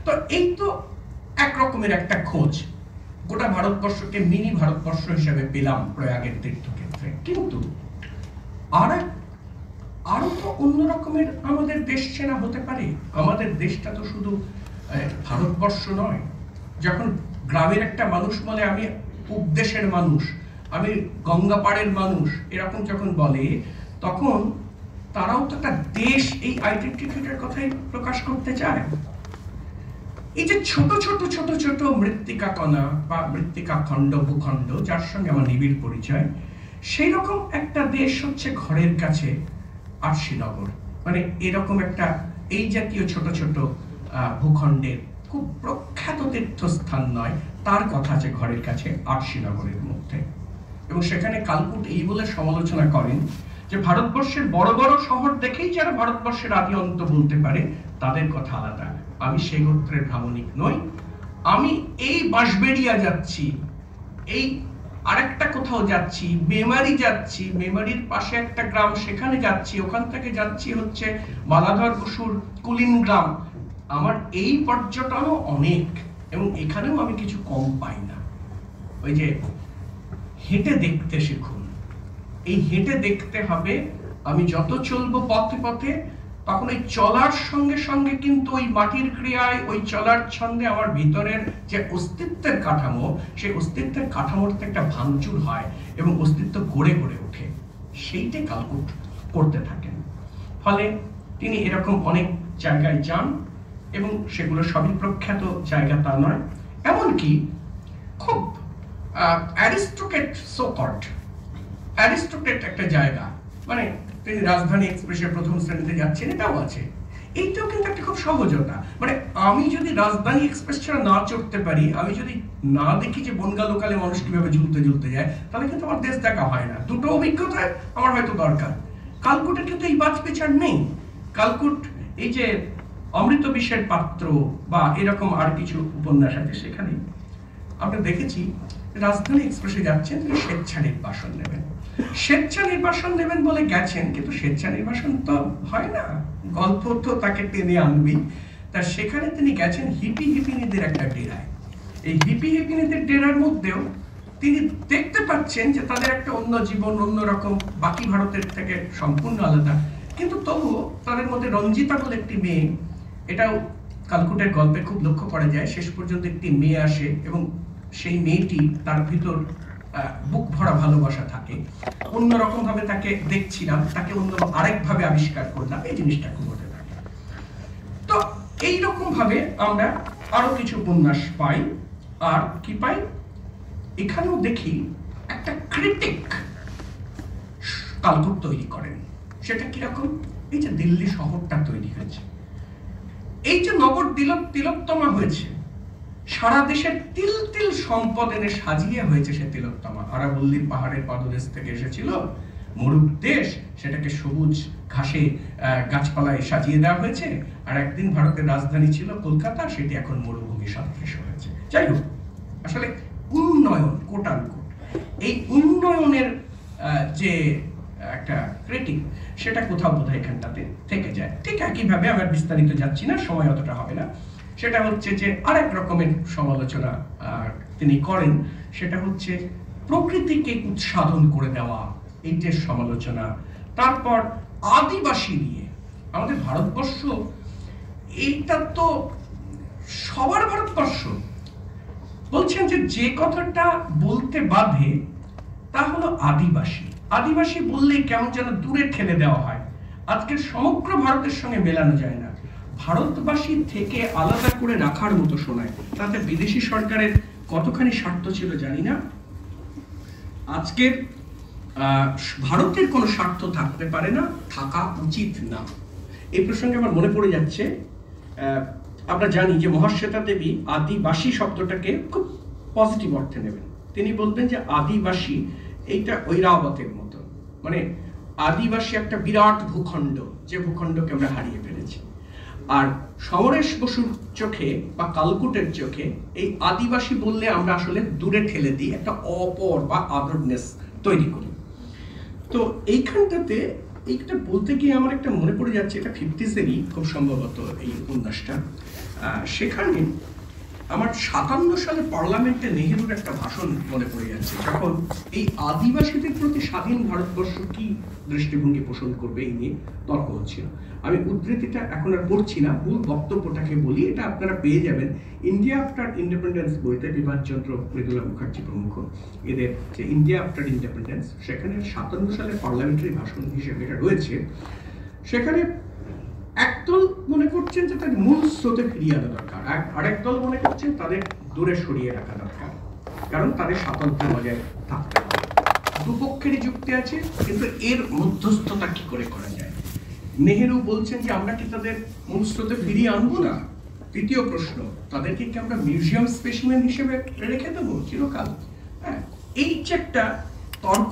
তো এই তো একরকমের একটা খোঁজ, গোটা ভারতবর্ষকে মিনি ভারতবর্ষ হিসেবে পেলাম প্রয়াগের তীর্থক্ষেত্রে। কিন্তু আরো তো অন্য রকমের আমাদের দেশ চেনা হতে পারে। আমাদের দেশটা তো শুধু ভারতবর্ষ নয়। যখন গ্রামের একটা মানুষ বলে আমি উপদেশের মানুষ, আমি গঙ্গাপাড়ের মানুষ, এরকম যখন বলে, তখন তারাও তো একটা দেশ, এই আইডেন্টিটিটার কথাই প্রকাশ করতে চায়। এই যে ছোট ছোট ছোট ছোট মৃত্তিকা কণা বা মৃত্তিকা খণ্ড, ভূখণ্ড, যার সঙ্গে আমার নিবিড় পরিচয়, সেই রকম একটা দেশ হচ্ছে ঘরের কাছে আরশিনগর। মানে এরকম একটা এই জাতীয় ছোট ছোট ভূখণ্ডের খুব প্রখ্যাত তীর্থস্থান নয়, তার কথা আছে ঘরের কাছে আরশিনগরের মধ্যে। এবং সেখানে কালকুট এই বলে সমালোচনা করেন যে ভারতবর্ষের বড় বড় শহর দেখেই যারা ভারতবর্ষের আদি অন্ত বলতে পারে, তাদের কথা আলাদা। আমি সেই গোত্রের ভ্রামণিক নই, আমি এই বাঁশবেড়িয়া যাচ্ছি, এই আরেকটা কোথাও যাচ্ছি, মেমারি যাচ্ছি, মেমারির পাশে একটা গ্রাম সেখানে যাচ্ছি, ওখান থেকে যাচ্ছি হচ্ছে মালাধর বসুর কুলিন গ্রাম। আমার এই পর্যটনও অনেক, এবং এখানেও আমি কিছু কম পাই না। ওই যে হেঁটে দেখতে শিখুন, এই হেঁটে দেখতে হবে। আমি যত চলবো পথে পথে, তখন ওই চলার সঙ্গে সঙ্গে কিন্তু ওই মাটির ক্রিয়ায়, ওই চলার ছন্দে আমার ভিতরের যে অস্তিত্বের কাঠামো, সেই অস্তিত্বের কাঠামোতে একটা ভাঙচুর হয় এবং অস্তিত্ব গড়ে গড়ে ওঠে। সেইটাই কালকুট করতে থাকেন। ফলে তিনি এরকম অনেক জায়গায় যান, এবং সেগুলো সবই প্রখ্যাত জায়গা তা নয়। এমনকি খুব অ্যারিস্টোক্রেট, সো কল্ড অ্যারিস্টোক্রেট একটা জায়গা, মানে তিনি রাজধানী এক্সপ্রেসের প্রথম শ্রেণীতে যাচ্ছেন, এটাও আছে। এইটাও কিন্তু একটা খুব সহজতা। মানে আমি যদি রাজধানী এক্সপ্রেস ছাড়া না চড়তে পারি, আমি যদি না দেখি যে বনগা লোকালে মানুষ কিভাবে ঝুলতে ঝুলতে যায়, তাহলে কিন্তু আমার দেশ দেখা হয় না। দুটো অভিজ্ঞতা আমার হয়তো দরকার। কালকুটের কিন্তু এই বাজ বিচার নেই। কালকুট, এই যে অমৃত বিষের পাত্র বা এরকম আর কিছু উপন্যাস আছে, সেখানে আমরা দেখেছি রাজধানী এক্সপ্রেসে যাচ্ছেন, তিনি স্বেচ্ছা নির্বাসন নেবেন। স্বেচ্ছা নির্বাসন নেবেন বলে গেছেন, কিন্তু স্বেচ্ছা নির্বাসন তো হয় না, গল্প তো তাকে টেনে আনবি। তা সেখানে তিনি গেছেন হিপি হিপিনিদের একটা ডেরায়। এই হিপি হিপিনিদের ডেরার মধ্যেও তিনি দেখতে পাচ্ছেন যে তাদের একটা অন্য জীবন, অন্যরকম, বাকি ভারতের থেকে সম্পূর্ণ আলাদা। কিন্তু তবুও তাদের মধ্যে রঞ্জিতা বলে একটি মেয়ে, এটাও কালকুটের গল্পে খুব লক্ষ্য করা যায়। শেষ পর্যন্ত একটি মেয়ে আসে এবং সেই মেয়েটি, তার ভিতর বুক ভরা ভালোবাসা থাকে। অন্যরকম ভাবে তাকে দেখছিলাম, তাকে অন্য আরেকভাবে আবিষ্কার করলাম, এই জিনিসটা খুব হতে থাকে। তো এইরকম ভাবে আমরা আরো কিছু উপন্যাস পাই। আর কি পাই, এখানেও দেখি একটা ক্রিটিক কালকুট তৈরি করেন। সেটা কিরকম, এই যে দিল্লি শহরটা তৈরি হয়েছে, এই যে নগর তিলোত্তমা হয়েছে, সারা দেশের তিল তিল সম্পদ এনে সাজিয়ে হয়েছে সে তিলোত্তমা। আরাবল্লীর পাহাড়ের পাদদেশ থেকে এসেছিল, মরুর দেশ, সেটাকে সবুজ ঘাসে গাছপালায় সাজিয়ে দেওয়া হয়েছে। আর একদিন ভারতের রাজধানী ছিল কলকাতা, সেটি এখন মরুভূমি সদৃশ হয়েছে। যাই হোক, আসলে উন্নয়ন, কোটান কোট, এই উন্নয়নের যে একটা ক্রিটিক, সেটা কোথাও বোধহয় এখানটাতে থেকে যায়। ঠিক একইভাবে আমার বিস্তারিত যাচ্ছি না, সময় অতটা হবে না। সেটা হচ্ছে যে আরেক রকমের সমালোচনা তিনি করেন, সেটা হচ্ছে প্রকৃতিকে উৎসাধন করে দেওয়া, এইটার সমালোচনা। তারপর আদিবাসী নিয়ে, আমাদের ভারতবর্ষ, এইটা তো সবার ভারতবর্ষ। বলছেন যে যে কথাটা বলতে বাধে তা হলো আদিবাসী। আদিবাসী বললেই কেমন যেন দূরে ঠেলে দেওয়া হয়, আজকের সমগ্র ভারতের সঙ্গে মেলানো যায় না। ভারতবাসী থেকে আলাদা করে রাখার মতো শোনায়। তাতে বিদেশি সরকারের কতখানি স্বার্থ ছিল জানি না। আজকের ভারতের কোনো স্বার্থ থাকতে পারে না, থাকা উচিত না। এই প্রসঙ্গে আমার মনে পড়ে যাচ্ছে, আমরা জানি যে মহাশ্বেতা দেবী আদিবাসী শব্দটাকে খুব পজিটিভ অর্থে নেবেন। তিনি বলবেন যে আদিবাসী এইটা ঐরাবতের মতো, মানে আদিবাসী একটা বিরাট ভূখণ্ড, যে ভূখণ্ডকে আমরা হারিয়ে ফেলেছি। আর সমরেশ বসুর চোখে বা কালকুটের চোখে এই আদিবাসী বললে আমরা আসলে দূরে ঠেলে দিই, একটা অপর বা আদরনেস তৈরি করি। তো এইখানটাতে এইটা বলতে গিয়ে আমার একটা মনে পড়ে যাচ্ছে, এটা 50s-এরই খুব সম্ভবত এই উপন্যাসটা। সেখানে আমার 57 সালে পার্লামেন্টে নেহেরুর একটা ভাষণ মনে পড়ে যাচ্ছে, যখন এই আদিবাসীদের প্রতি স্বাধীন ভারতবর্ষ কি দৃষ্টিভঙ্গি পোষণ করবে এই নিয়ে তর্ক হচ্ছিল। আমি উদ্ধৃতিটা এখন আর পড়ছি না, মূল বক্তব্যটাকে বলি, এটা আপনারা পেয়ে যাবেন ইন্ডিয়া আফটার ইন্ডিপেন্ডেন্স বইতে, বিভাসচন্দ্র, মৃদুলা মুখার্জি প্রমুখ, এদের যে ইন্ডিয়া আফটার ইন্ডিপেন্ডেন্স, সেখানে 57 সালে পার্লামেন্টারি ভাষণ হিসেবে এটা রয়েছে। সেখানে একদল মনে করছেন যে তাদের মূল স্রোতে ফিরিয়ে আনা দরকার, আরেক দল মনে করছেন তাদের দূরে সরিয়ে রাখা দরকার, কারণ তাদের স্বাতন্ত্র্য বজায় থাকতে হবে। দুপক্ষেরই যুক্তি আছে, কিন্তু এর মধ্যস্থতা কি করে করা যায়? নেহেরু বলছেন যে আমরা কি তাদের মূল স্রোতে ফিরিয়ে আনবো না? তৃতীয় প্রশ্ন, তাদেরকে কি আমরা মিউজিয়াম স্পেসিমেন হিসেবে রেখে দেবো চিরকাল? হ্যাঁ, এই যে একটা তর্ক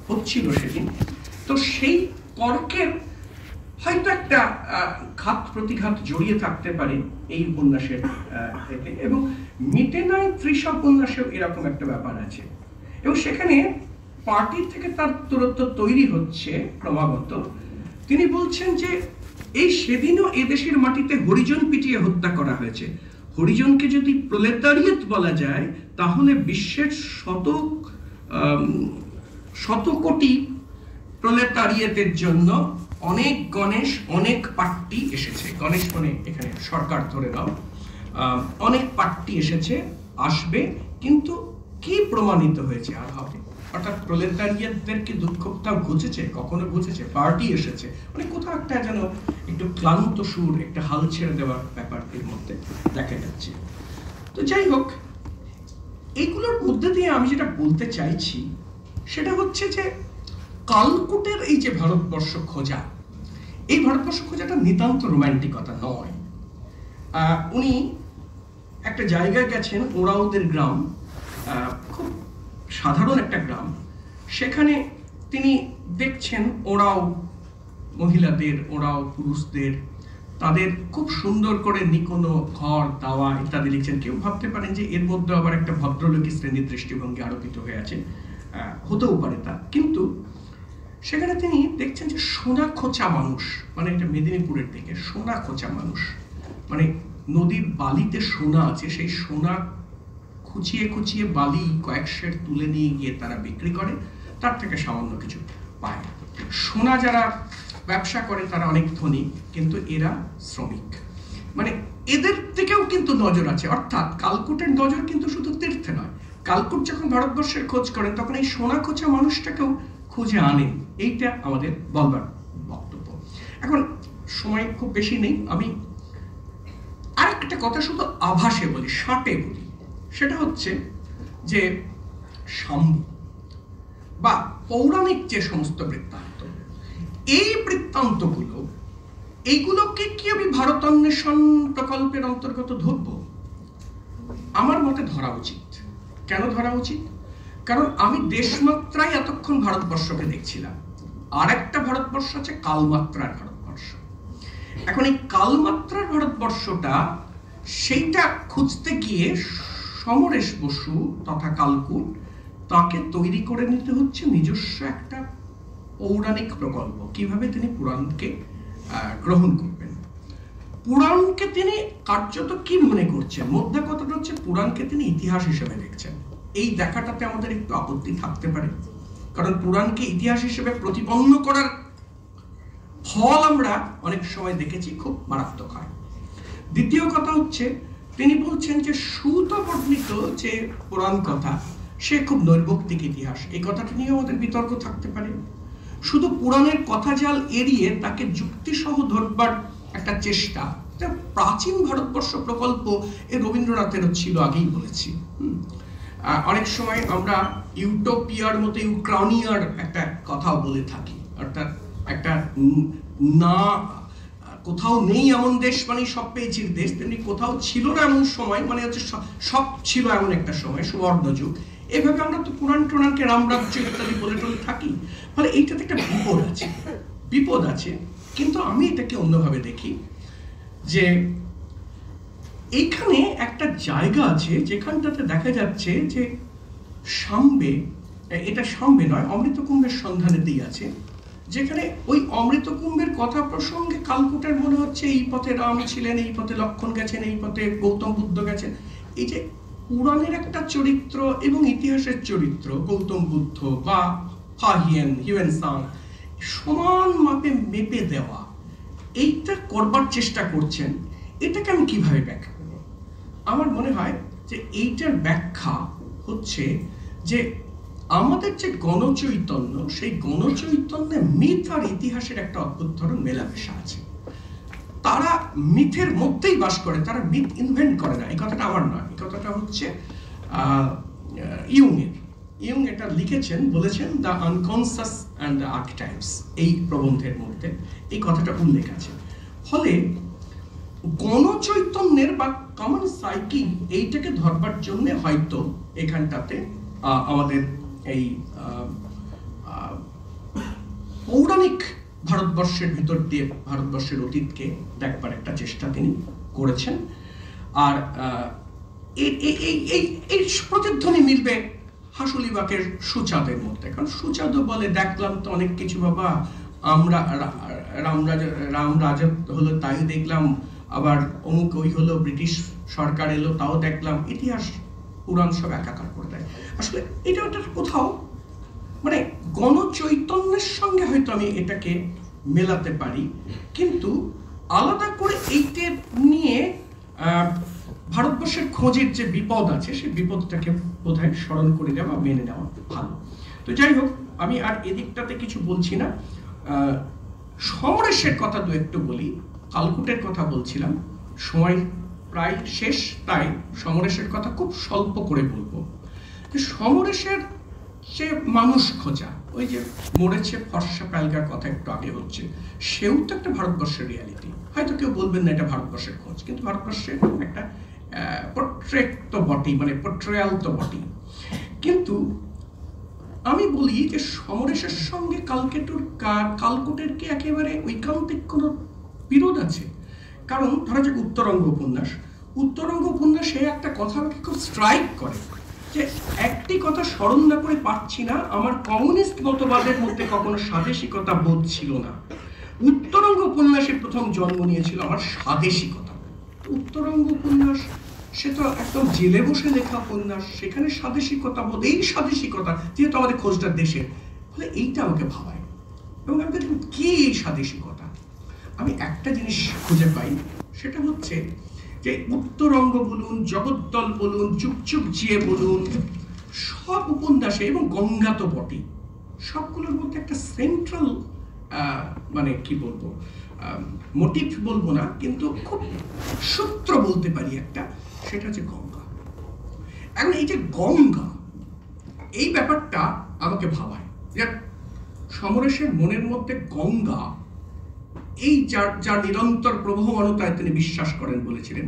হচ্ছিল সেদিন। তো সেই তর্কের হয়তো একটা ঘাত প্রতিঘাত জড়িয়ে থাকতে পারে এই উপন্যাসের থেকে, এবং মিটে নাই তৃষা উপন্যাসেও এরকম একটা ব্যাপার আছে, এবং সেখানে পার্টি থেকে তার দূরত্ব তৈরি হচ্ছে ক্রমাগত। তিনি বলছেন যে এই সেদিনও এদেশের মাটিতে হরিজন পিটিয়ে হত্যা করা হয়েছে। হরিজনকে যদি প্রলেতারিয়েত বলা যায়, তাহলে বিশ্বের শত কোটি প্রলেতারিয়েতের জন্য অনেক গণেশ, অনেক পাট্টি এসেছে। গণেশ মানে এখানে সরকার ধরে নাও, অনেক পাট্টি এসেছে, আসবে, কিন্তু কি প্রমাণিত হয়েছে আর হবে? অর্থাৎ প্রলেতারিয়েতদেরকে দুঃখটাও ঘুচেছে, কখনো ঘুচেছে, পার্টি এসেছে, মানে কোথাও একটা যেন একটু ক্লান্ত সুর, একটা হাল ছেড়ে দেওয়ার ব্যাপারটির মধ্যে দেখা যাচ্ছে। তো যাই হোক, এইগুলোর মধ্যে দিয়ে আমি যেটা বলতে চাইছি সেটা হচ্ছে যে কালকুটের এই যে ভারতবর্ষ খোঁজা, এই ভারতবর্ষ খোঁজাটা নিতান্ত রোমান্টিকতা নয়। উনি একটা জায়গায় গেছেন, ওরাওদের গ্রাম, খুব সাধারণ একটা গ্রাম। সেখানে তিনি দেখছেন ওরাও মহিলাদের, ওরাও পুরুষদের, তাদের খুব সুন্দর করে নিকোনো ঘর, দাওয়া ইত্যাদি লিখছেন। কেউ ভাবতে পারেন যে এর মধ্যে আবার একটা ভদ্রলোকী শ্রেণীর দৃষ্টিভঙ্গি আরোপিত হয়ে আছে, হতেও পারে তা, কিন্তু সেখানে তিনি দেখছেন যে সোনা খোঁচা মানুষ, মানে এটা মেদিনীপুরের দিকে, সোনা খোঁচা মানুষ, মানে নদীর বালিতে সোনা আছে, সেই সোনা খুঁচিয়ে খুঁচিয়ে বালি কয়েক সের তুলে নিয়ে গিয়ে তারা বিক্রি করে, তার থেকে সামান্য কিছু পায়। সোনা যারা ব্যবসা করে তারা অনেক ধনী, কিন্তু এরা শ্রমিক, মানে এদের দিকেও কিন্তু নজর আছে। অর্থাৎ কালকুটের নজর কিন্তু শুধু তীর্থে নয়, কালকুট যখন ভারতবর্ষের খোঁজ করেন তখন এই সোনা খোঁচা মানুষটাকেও খুঁজে আনেন। এইটা আমাদের বলবার বক্তব্য। এখন সময় খুব বেশি নেই, আমি আর একটা কথা শুধু আভাসে বলি, শাঁটে বলি, সেটা হচ্ছে যে শাম্ব বা পৌরাণিক যে সমস্ত বৃত্তান্ত, এই বৃত্তান্তগুলো, এইগুলোকে কি আমি ভারতান্বেষণ প্রকল্পের অন্তর্গত ধরব? আমার মতে ধরা উচিত। কেন ধরা উচিত? কারণ আমি দেশমাত্রায় এতক্ষণ ভারতবর্ষকে দেখছিলাম, আর একটা ভারতবর্ষ আছে কালমাত্রার ভারতবর্ষ। এখন এই কালমাত্রার ভারতবর্ষটা, সেইটা খুঁজতে গিয়ে সমরেশ বসু তথা কালকুট, তাকে তৈরি করে নিতে হচ্ছে নিজস্ব একটা পৌরাণিক প্রকল্প। কিভাবে তিনি পুরাণকে গ্রহণ করবেন, পুরাণকে তিনি কার্যত কি মনে করছেন, মোদ্দা কথাটা হচ্ছে পুরাণকে তিনি ইতিহাস হিসেবে দেখছেন। এই দেখাটাতে আমাদের একটু আপত্তি থাকতে পারে, কারণ পুরাণকে ইতিহাস হিসেবে প্রতিপন্ন করার ফল আমরা অনেক সময় দেখেছি খুব মারাত্মক হয়। দ্বিতীয় কথা হচ্ছে, তিনি বলছেন যে সুত বর্ণিত যে পুরাণ কথা, সে খুব নৈর্ভৌক্তিক ইতিহাস। এই কথাটা নিয়ে আমাদের বিতর্ক থাকতে পারে। শুধু পুরাণের কথা জাল এড়িয়ে তাকে যুক্তিসহ ধরবার একটা চেষ্টা, প্রাচীন ভারতবর্ষ প্রকল্প এ রবীন্দ্রনাথেরও ছিল, আগেই বলেছি। অনেক সময় আমরা ইউটোপিয়ার মতো ইউক্রাউনিয়ার একটা কথাও বলে থাকি, অর্থাৎ একটা না কোথাও নেই এমন দেশ মানে সব পেয়েছির দেশ, তেমনি কোথাও ছিল না এমন সময় মানে হচ্ছে সব ছিল এমন একটা সময়, সুবর্ণ যুগ। এভাবে আমরা তো পুরাণ টুরানকে রামরাজ্য ইত্যাদি বলে টলে থাকি। ফলে এইটাতে একটা বিপদ আছে। কিন্তু আমি এটাকে অন্যভাবে দেখি, যে এইখানে একটা জায়গা আছে যেখানটাতে দেখা যাচ্ছে যে সাম্বে, এটা সাম্বে নয়, অমৃতকুম্ভের সন্ধানেতেই আছে, যেখানে ওই অমৃতকুম্ভের কথা প্রসঙ্গে কালকুটের মনে হচ্ছে এই পথে রাম ছিলেন, এই পথে লক্ষণ গেছেন, এই পথে গৌতম বুদ্ধ গেছেন। এই যে পুরাণের একটা চরিত্র এবং ইতিহাসের চরিত্র, গৌতম বুদ্ধ বা হিউয়েনসাং, সমান মাপে মেপে দেওয়া, এইটা করবার চেষ্টা করছেন। এটাকে আমি কিভাবে ব্যাখ্যা করব? আমার মনে হয় যে এইটার ব্যাখ্যা হচ্ছে যে আমাদের যে গণচৈতন্য, সেই গণচৈতন্যে মিথ আর ইতিহাসের একটা অদ্ভুত ধরনের মেলামেশা আছে। তারা মিথের মধ্যেই বাস করে, তারা মিথ ইনভেন্ট করে না। এই কথাটা আমার নয়, এই কথাটা হচ্ছে ইয়ং এটা লিখেছেন, বলেছেন দ্য আনকনসাস অ্যান্ড দ্য আর্কিটাইপস, এই প্রবন্ধের মধ্যে এই কথাটা উল্লেখ আছে। ফলে গণচৈতন্যের বা কমন সাইকি, এইটাকে ধরবার জন্য হয়তো এখানটাতে আমাদের এই পৌরাণিক ভারতবর্ষের ভিতর দিয়ে ভারতবর্ষের অতীতকে দেখবার একটা চেষ্টা তিনি করেছেন। আর এই প্রতিধ্বনি মিলবে হাসুলিবাকের সুচাঁদের মধ্যে, কারণ সুচাঁদও বলে দেখলাম তো অনেক কিছু বাবা, আমরা রাম রাজা হলো তাই দেখলাম, আবার অমুক ওই হলো, ব্রিটিশ সরকার এলো তাও দেখলাম, ইতিহাস পুরাণ সব একাকার করে দেয়। আসলে এটা কোথাও মানে গণচৈতন্যের সঙ্গে হয়তো আমি এটাকে মেলাতে পারি, কিন্তু আলাদা করে এইটা নিয়ে ভারতবর্ষের খোঁজের যে বিপদ আছে সেই বিপদটাকে বোধহয় স্মরণ করে দেওয়া বা মেনে নেওয়া ভালো। তো যাই হোক, আমি আর এদিকটাতে কিছু বলছি না। সমরেশের কথা দু একটু বলি। কালকুটের কথা বলছিলাম, সময় প্রায় শেষ, তাই সমরেশের কথা খুব স্বল্প করে বলবো। সমরেশের সে মানুষ খোঁজা, ওই যে মরেছে ফর্সা প্যালগার কথা একটু আগে হচ্ছে, সেও তো একটা ভারতবর্ষের রিয়ালিটি। হয়তো কেউ বলবেন না এটা ভারতবর্ষের খোঁজ, কিন্তু ভারতবর্ষের একটা পোর্ট্রেট তো বটেই, মানে পোর্ট্রেয়াল তো বটেই। কিন্তু আমি বলি যে সমরেশের সঙ্গে কালকুটের কি একেবারে ঐকান্তিক কোনো বিরোধ আছে? কারণ ধরা যাক উত্তরঙ্গ উপন্যাসে একটা কথা আমাকে খুব স্ট্রাইক করে, যে একটি কথা স্মরণ না করে পাচ্ছি না, আমার কমিউনিস্ট মতবাদের মধ্যে কখনো স্বাদেশিকতা বোধ ছিল না। উত্তরঙ্গ উপন্যাসে প্রথম জন্ম নিয়েছিল আমার স্বাদেশিকতা। উত্তরঙ্গ উপন্যাস সে তো একদম জেলে বসে লেখা উপন্যাস, সেখানে স্বাদেশিকতা বোধ, এই স্বাদেশিকতা যেহেতু আমাদের খোঁজটা দেশের, ফলে এইটা আমাকে ভাবায়। এবং আমি দেখুন কি এই স্বাদেশিকতা, আমি একটা জিনিস খুঁজে পাই, সেটা হচ্ছে যে উত্তরঙ্গ বলুন, জগদ্দল বলুন, চুপচুপ জিয়ে বলুন, সব উপন্যাসে, এবং গঙ্গা তো বটেই, সবগুলোর মধ্যে একটা সেন্ট্রাল মানে কি বলবো, মোটিভ বলবো না, কিন্তু খুব সূত্র বলতে পারি একটা, সেটা হচ্ছে গঙ্গা। এখন এই যে গঙ্গা, এই ব্যাপারটা আমাকে ভাবায় যে সমরেশের মনের মধ্যে গঙ্গা, এই যার নিরন্তর প্রবহমানতায় তিনি বিশ্বাস করেন বলেছিলেন,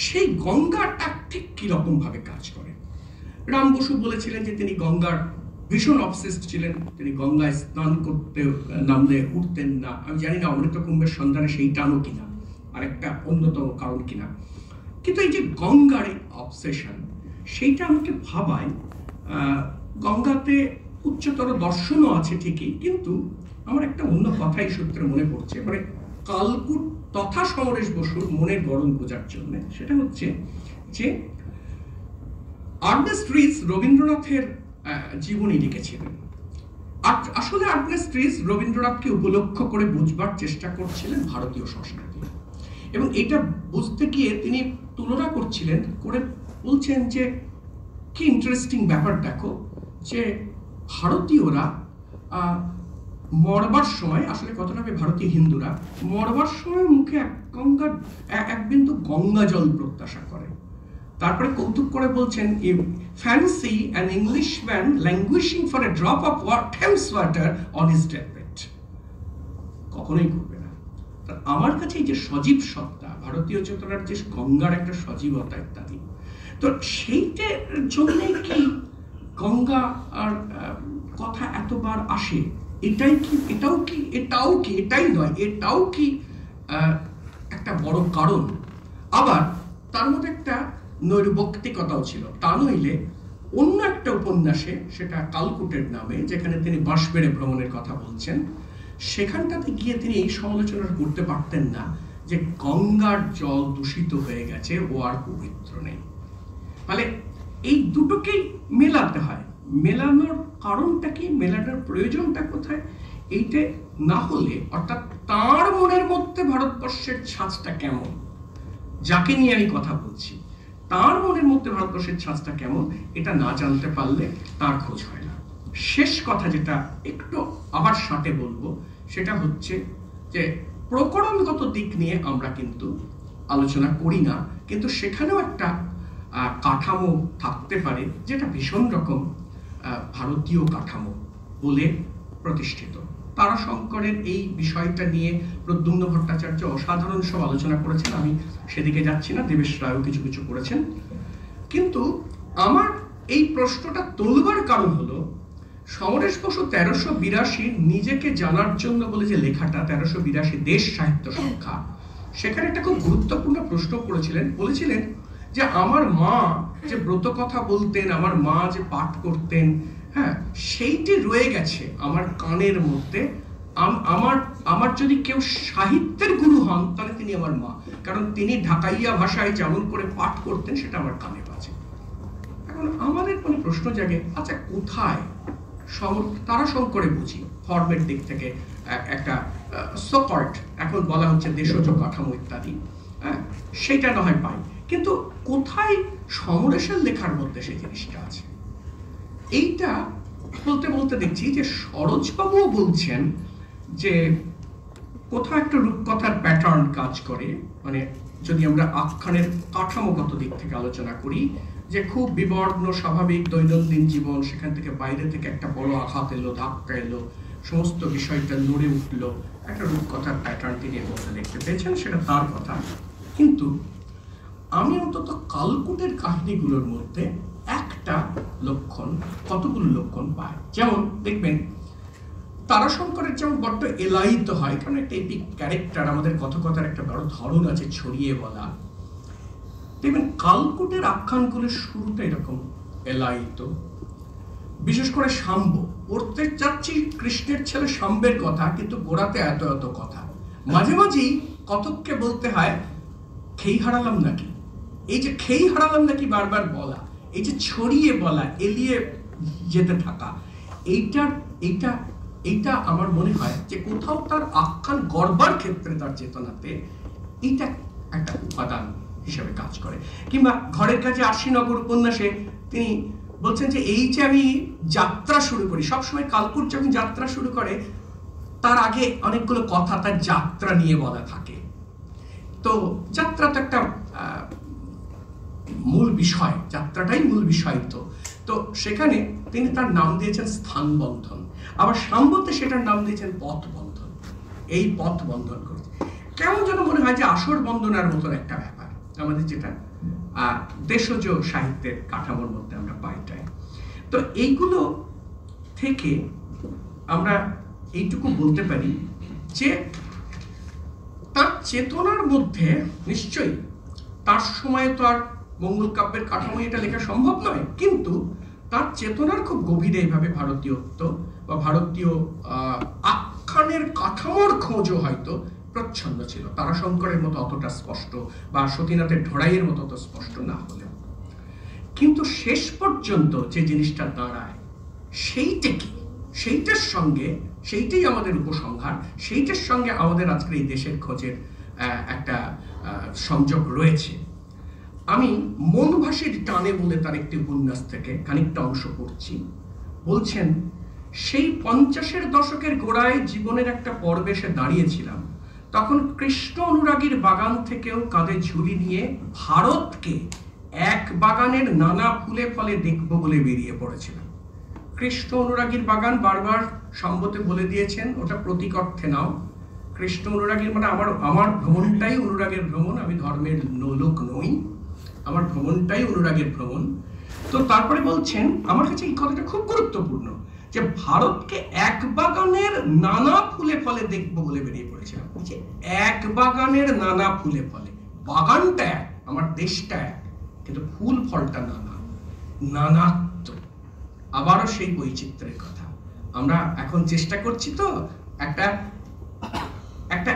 সেই গঙ্গাটা ঠিক কিরকম ভাবে কাজ করে। রাম বসু বলেছিলেন যে তিনি গঙ্গার ভীষণ অবসেসড ছিলেন, তিনি গঙ্গায় স্নান করতে নামলে উঠতেন না। আমি জানি না অমৃত কুম্ভের সন্ধানে সেই টানো কিনা, আর একটা অন্যতম কারণ কিনা, কিন্তু এই যে গঙ্গার এই অবসেশন, সেইটা আমাকে ভাবায় গঙ্গাতে উচ্চতর দর্শনও আছে ঠিকই, কিন্তু আমার একটা অন্য কথাই সূত্রে মনে পড়ছে, মানে কালকুট তথা সমরেশ বসুর মনের গড়ন বোঝার জন্য, সেটা হচ্ছে যে আর্নেস্ট রিস রবীন্দ্রনাথের জীবনী লিখেছিলেন। আসলে আর্নেস্ট রিস রবীন্দ্রনাথকে উপলক্ষ করে বুঝবার চেষ্টা করছিলেন ভারতীয় সংস্কৃতি, এবং এটা বুঝতে গিয়ে তিনি তুলনা করছিলেন, করে বলছেন যে কি ইন্টারেস্টিং ব্যাপার দেখো, যে ভারতীয়রা মরবার সময়, আসলে কথাটা ভারতীয় হিন্দুরা মরবার সময় মুখে এক বিন্দু গঙ্গা জল প্রত্যাশা করে। তারপরে কৌতুক করে বলছেন, fancy an Englishman languishing for a drop of Thames water on his deathbed. কখনোই করবে না। আমার কাছে এই যে সজীব সত্তা, ভারতীয় চেতনার যে গঙ্গার একটা সজীবতা ইত্যাদি, তো সেইটার জন্য কি গঙ্গা আর কথা এতবার আসে, এটাই নয়, এটাও কি একটা বড় কারণ? আবার তার মধ্যে একটা নৈর্ব্যক্তিকতাও ছিল, তা নইলে অন্য একটা উপন্যাসে, সেটা কালকুটের নামে, যেখানে তিনি বাঁশবেড়ে ভ্রমণের কথা বলছেন, সেখানটাতে গিয়ে তিনি এই সমালোচনা করতে পারতেন না যে গঙ্গার জল দূষিত হয়ে গেছে, ও আর পবিত্র নেই। মানে এই দুটোকেই মেলাতে হয়। মেলানোর কারণটা কি, মেলানোর প্রয়োজনটা কোথায়? এইটা না হলে, অর্থাৎ তার মনের মধ্যে ভারতবর্ষের ছাঁচটা কেমন, যাকে নিয়ে আমি কথা বলছি, তার মনের মধ্যে ভারতবর্ষের ছাঁচটা কেমন, এটা না জানতে পারলে তার খোঁজ হয় না। শেষ কথা যেটা একটু আবার সাঁটে বলবো, সেটা হচ্ছে যে প্রকরণগত দিক নিয়ে আমরা কিন্তু আলোচনা করি না, কিন্তু সেখানেও একটা কাঠামো থাকতে পারে যেটা ভীষণ রকম ভারতীয় কাঠামো বলে প্রতিষ্ঠিত। তারাশঙ্করের এই বিষয়টা নিয়ে প্রদ্যুম্ন ভট্টাচার্য অসাধারণ সব আলোচনা করেছেন, আমি সেদিকে যাচ্ছি না, দেবেশ রায়ও কিছু কিছু করেছেন। কিন্তু আমার এই প্রশ্নটা তোলবার কারণ হলো, সমরেশ বসু 1382 নিজেকে জানার জন্য বলে যে লেখাটা 1382 দেশ সাহিত্য সংখ্যা, সেখানে একটা খুব গুরুত্বপূর্ণ প্রশ্ন করেছিলেন। বলেছিলেন যে আমার মা যে ব্রত কথা বলতেন, আমার মা যে পাঠ করতেন, হ্যাঁ, সেইটি রয়ে গেছে আমার কানের মধ্যে। আমার যদি কেউ সাহিত্যের গুরু হন তাহলে তিনি আমার মা, কারণ তিনি ঢাকাইয়া ভাষায় যেমন করে পাঠ করতেন সেটা আমার কানে বাজে। এখন আমাদের কোনো প্রশ্ন জাগে, আচ্ছা কোথায় তারাশঙ্করে বুঝি ফর্মের দিক থেকে একটা সোকল্ড এখন বলা হচ্ছে দেশজ কাঠামো ইত্যাদি, সেটা না হয় পাই, কিন্তু কোথায় সমরেশের লেখার মধ্যে সেই জিনিসটা আছে? এইটা বলতে বলতে দেখছি যে সরোজবাবুও বলছেন যে কোথাও একটা রূপকথার প্যাটার্ন কাজ করে, মানে যদি আমরা আখ্যানের কাঠামোগত দিক থেকে আলোচনা করি, যে খুব বিবর্ণ স্বাভাবিক দৈনন্দিন জীবন, সেখান থেকে বাইরে থেকে একটা বড় আঘাত এলো, ধাক্কা এলো, সমস্ত বিষয়টা নড়ে উঠলো, একটা রূপকথার প্যাটার্ন তিনি এর মধ্যে দেখতে পেয়েছেন, সেটা তার কথা। কিন্তু আমি অন্তত কালকুটের কাহিনীগুলোর মধ্যে একটা লক্ষণ, কতগুলো লক্ষণ পাই। যেমন দেখবেন তারাশঙ্করের যেমন বড্ড এলায়িত হয়, কারণ একটা এপিক ক্যারেক্টার, আমাদের কথকথার একটা বড় ধরন আছে ছড়িয়ে বলা। দেখবেন কালকুটের আখ্যানগুলোর শুরুটা এরকম এলায়িত, বিশেষ করে শাম্ব, পড়তে চাচ্ছি কৃষ্ণের ছেলে শাম্বের কথা, কিন্তু গোড়াতে এত এত কথা। মাঝে মাঝেই কথককে বলতে হয় খেই হারালাম নাকি, এই যে খেই হারালাম নাকি বারবার বলা, এই যে ছড়িয়ে বলা, এলিয়ে যেতে থাকা, এইটা আমার মনে হয় যে কোথাও তার আখ্যান গড়বার ক্ষেত্রে তার চেতনাতে এইটা একটা উপাদান হিসেবে কাজ করে। কিংবা ঘরের কাছে আশিনগর উপন্যাসে তিনি বলছেন যে এই যে আমি যাত্রা শুরু করি, সবসময় কালকুট যখন যাত্রা শুরু করে তার আগে অনেকগুলো কথা তার যাত্রা নিয়ে বলা থাকে। তো যাত্রা তো একটা মূল বিষয়, যাত্রাটাই মূল বিষয়। তো সেখানে তিনি তার নাম দিয়েছেন স্থানবন্ধন, আবার সাম্যতে সেটার নাম দিয়েছেন পথ বন্ধন। এই পথ বন্ধন করছে কেমন যেন মনে হয় যে আসর বন্ধনার মতন একটা ব্যাপার, আমাদের যেটা দেশজ সাহিত্যের কাঠামোর মধ্যে আমরা পাইটাই। তো এইগুলো থেকে আমরা এইটুকু বলতে পারি যে তার চেতনার মধ্যে নিশ্চয়ই, তার সময়ে তো আর মঙ্গল কাব্যের কাঠামো এটা লেখা সম্ভব নয়, কিন্তু তার চেতনার খুব গভীরে এইভাবে ভারতীয়ত্ব বা ভারতীয় আখ্যানের কাঠামোর খোঁজও হয়তো প্রচ্ছন্ন ছিল, তারাশঙ্করের মতো অতটা স্পষ্ট বা সতীনাথের ঢোড়াইয়ের মতো অত স্পষ্ট না হলেও। কিন্তু শেষ পর্যন্ত যে জিনিসটা দাঁড়ায় সেইটা কি, সেইটার সঙ্গে, সেইটাই আমাদের উপসংহার, সেইটার সঙ্গে আমাদের আজকের এই দেশের খোঁজের একটা সংযোগ রয়েছে। আমি মনভাসীর টানে বলে তার একটি উপন্যাস থেকে খানিকটা অংশ পড়ছি। বলছেন, সেই 50-এর দশকের গোড়ায় জীবনের একটা পর্বে এসে দাঁড়িয়েছিলাম, তখন কৃষ্ণ অনুরাগীর বাগান থেকেও কাঁধে ঝুলি নিয়ে ভারতকে এক বাগানের নানা ফুলে ফলে দেখব বলে বেরিয়ে পড়েছিলাম। কৃষ্ণ অনুরাগীর বাগান বারবার সম্মতে বলে দিয়েছেন, ওটা প্রতীক অর্থে নাও। কৃষ্ণ অনুরাগীর মানে আমার ভ্রমণটাই অনুরাগের ভ্রমণ, আমি ধর্মের লোক নই, আমার ভ্রমণটাই অনুরাগের ভ্রমণ। তো তারপরে বলছেন, আমার কাছে এই কথাটা খুব গুরুত্বপূর্ণ, যে ভারতকে এক বাগানের নানা ফুলে ফলে দেখবো বলে বেরিয়ে পড়েছিলাম। যে এক বাগানের নানা ফুলে ফলে, বাগানটা এক, আমার দেশটা এক, কিন্তু ফুল ফলটা নানা, নানাত্ব। আবারও সেই বৈচিত্র্যের কথা আমরা এখন চেষ্টা করছি তো একটা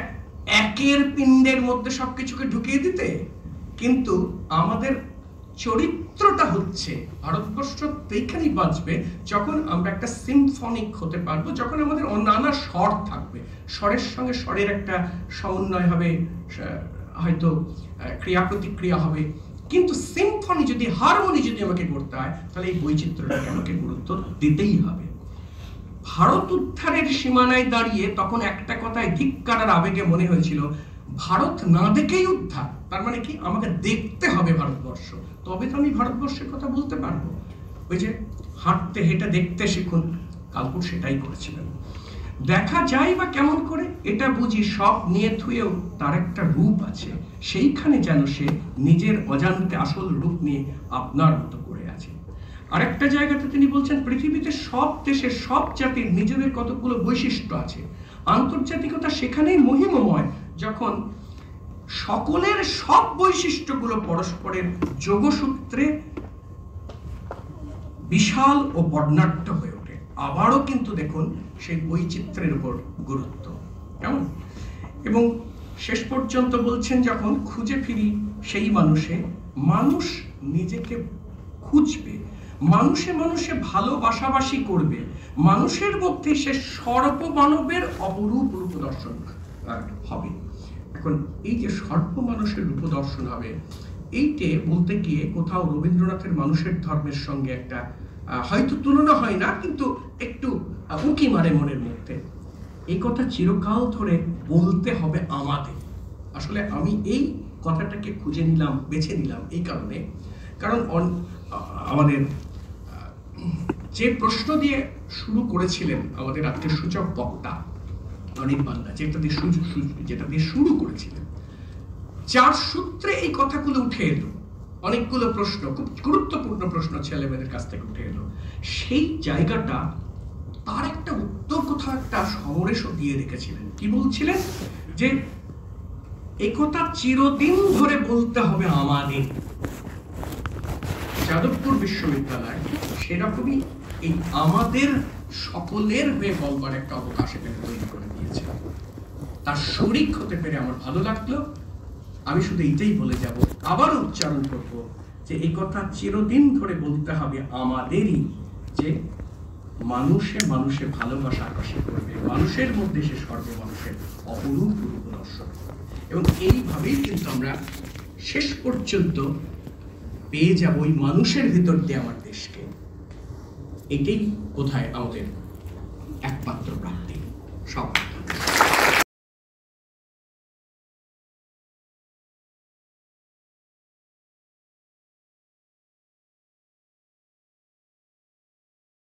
একের পিণ্ডের মধ্যে সবকিছুকে ঢুকিয়ে দিতে, কিন্তু আমাদের চরিত্রটা হচ্ছে ভারতবর্ষ এইখানেই বাঁচবে যখন আমরা একটা সিম্ফনিক হতে পারবো, যখন আমাদের নানা স্বর থাকবে, স্বরের সঙ্গে স্বরের একটা সমন্বয় হবে, হয়তো ক্রিয়া প্রতিক্রিয়া হবে। কিন্তু সিম্ফনি যদি, হারমোনি যদি আমাকে করতে হয়, তাহলে এই বৈচিত্র্যটাকে আমাকে গুরুত্ব দিতেই হবে। ভারত উদ্ধারের সীমানায় দাঁড়িয়ে তখন একটা কথায় ধিক্কার আর আবেগে মনে হয়েছিল, ভারত না দেখেই উদ্ধার, তার মানে কি আমাকে দেখতে হবে ভারতবর্ষ, তবে তো আমি ভারতবর্ষের কথা বলতে পারবো। ওই যে হাঁটতে হেঁটে দেখতে শিখুন, কালকুট সেটাই করেছিলেন। দেখা যায় বা কেমন করে, এটা বুঝি সব নিয়ে থুয়েও তার একটা রূপ আছে, সেইখানে যেন সে নিজের অজান্তে আসল রূপ নিয়ে আপনার মতো করে আছে। আরেকটা জায়গাতে তিনি বলছেন পৃথিবীতে সব দেশের সব জাতির নিজেদের কতগুলো বৈশিষ্ট্য আছে, আন্তর্জাতিকতা সেখানেই মহিমময় যখন সকলের সব বৈশিষ্ট্যগুলো পরস্পরের যোগসূত্রে বিশাল ও বর্ণাঢ্য হয়ে ওঠে। আবারও কিন্তু দেখুন সেই বৈচিত্র্যের উপর গুরুত্ব কেমন। এবং শেষ পর্যন্ত বলছেন যখন খুঁজে ফিরি সেই মানুষ নিজেকে খুঁজবে, মানুষে মানুষে ভালোবাসাবাসি করবে, মানুষের মধ্যে সে সর্বমানবের অপরূপ রূপদর্শন হবে। এখন এই যে সর্বমানুষের রূপদর্শন হবে, এইটে বলতে গিয়ে কোথাও রবীন্দ্রনাথের মানুষের ধর্মের সঙ্গে একটা হয়তো তুলনা হয় না, কিন্তু একটু উঁকি মারে মনের মধ্যে। এই কথা চিরকাল ধরে বলতে হবে আমাদের। আসলে আমি এই কথাটাকে খুঁজে নিলাম, বেছে নিলাম এই কারণে, কারণ আমাদের যে প্রশ্ন দিয়ে শুরু করেছিলেন আমাদের আজকের সূচক বক্তা অনির্বাণদা, যেটা দিয়ে শুরু করেছিলেন, যার সূত্রে এই কথাগুলো উঠে এলো, অনেকগুলো প্রশ্ন, খুব গুরুত্বপূর্ণ প্রশ্ন ছেলেমেয়েদের কাছ থেকে উঠে এলো, সেই জায়গাটা তার একটা উত্তর কোথাও একটা সমরেশও দিয়ে রেখেছিলেন। কি বলছিলেন? যে এই কথা চিরদিন ধরে বলতে হবে আমাদের। যাদবপুর বিশ্ববিদ্যালয় সেরকমই এই আমাদের সকলের হয়ে বলবার একটা অবকাশ এখানে তৈরি করে দিয়েছে। তার শরিক হতে পেরে আমার ভালো লাগলো। আমি শুধু এইটাই বলে যাব, আবার উচ্চারণ করব, যে এই কথা চিরদিন ধরে বলতে হবে আমাদেরই, যে মানুষে মানুষে ভালোবাসা আকাশে করবে, মানুষের মধ্যে সে সর্বমানুষের অপরূপ রূপদর্শন। এবং এইভাবেই কিন্তু আমরা শেষ পর্যন্ত পেয়ে যাব ওই মানুষের ভিতর দিয়ে আমার দেশকে। এটাই বোধহয় আমাদের একমাত্র প্রাপ্তি। সব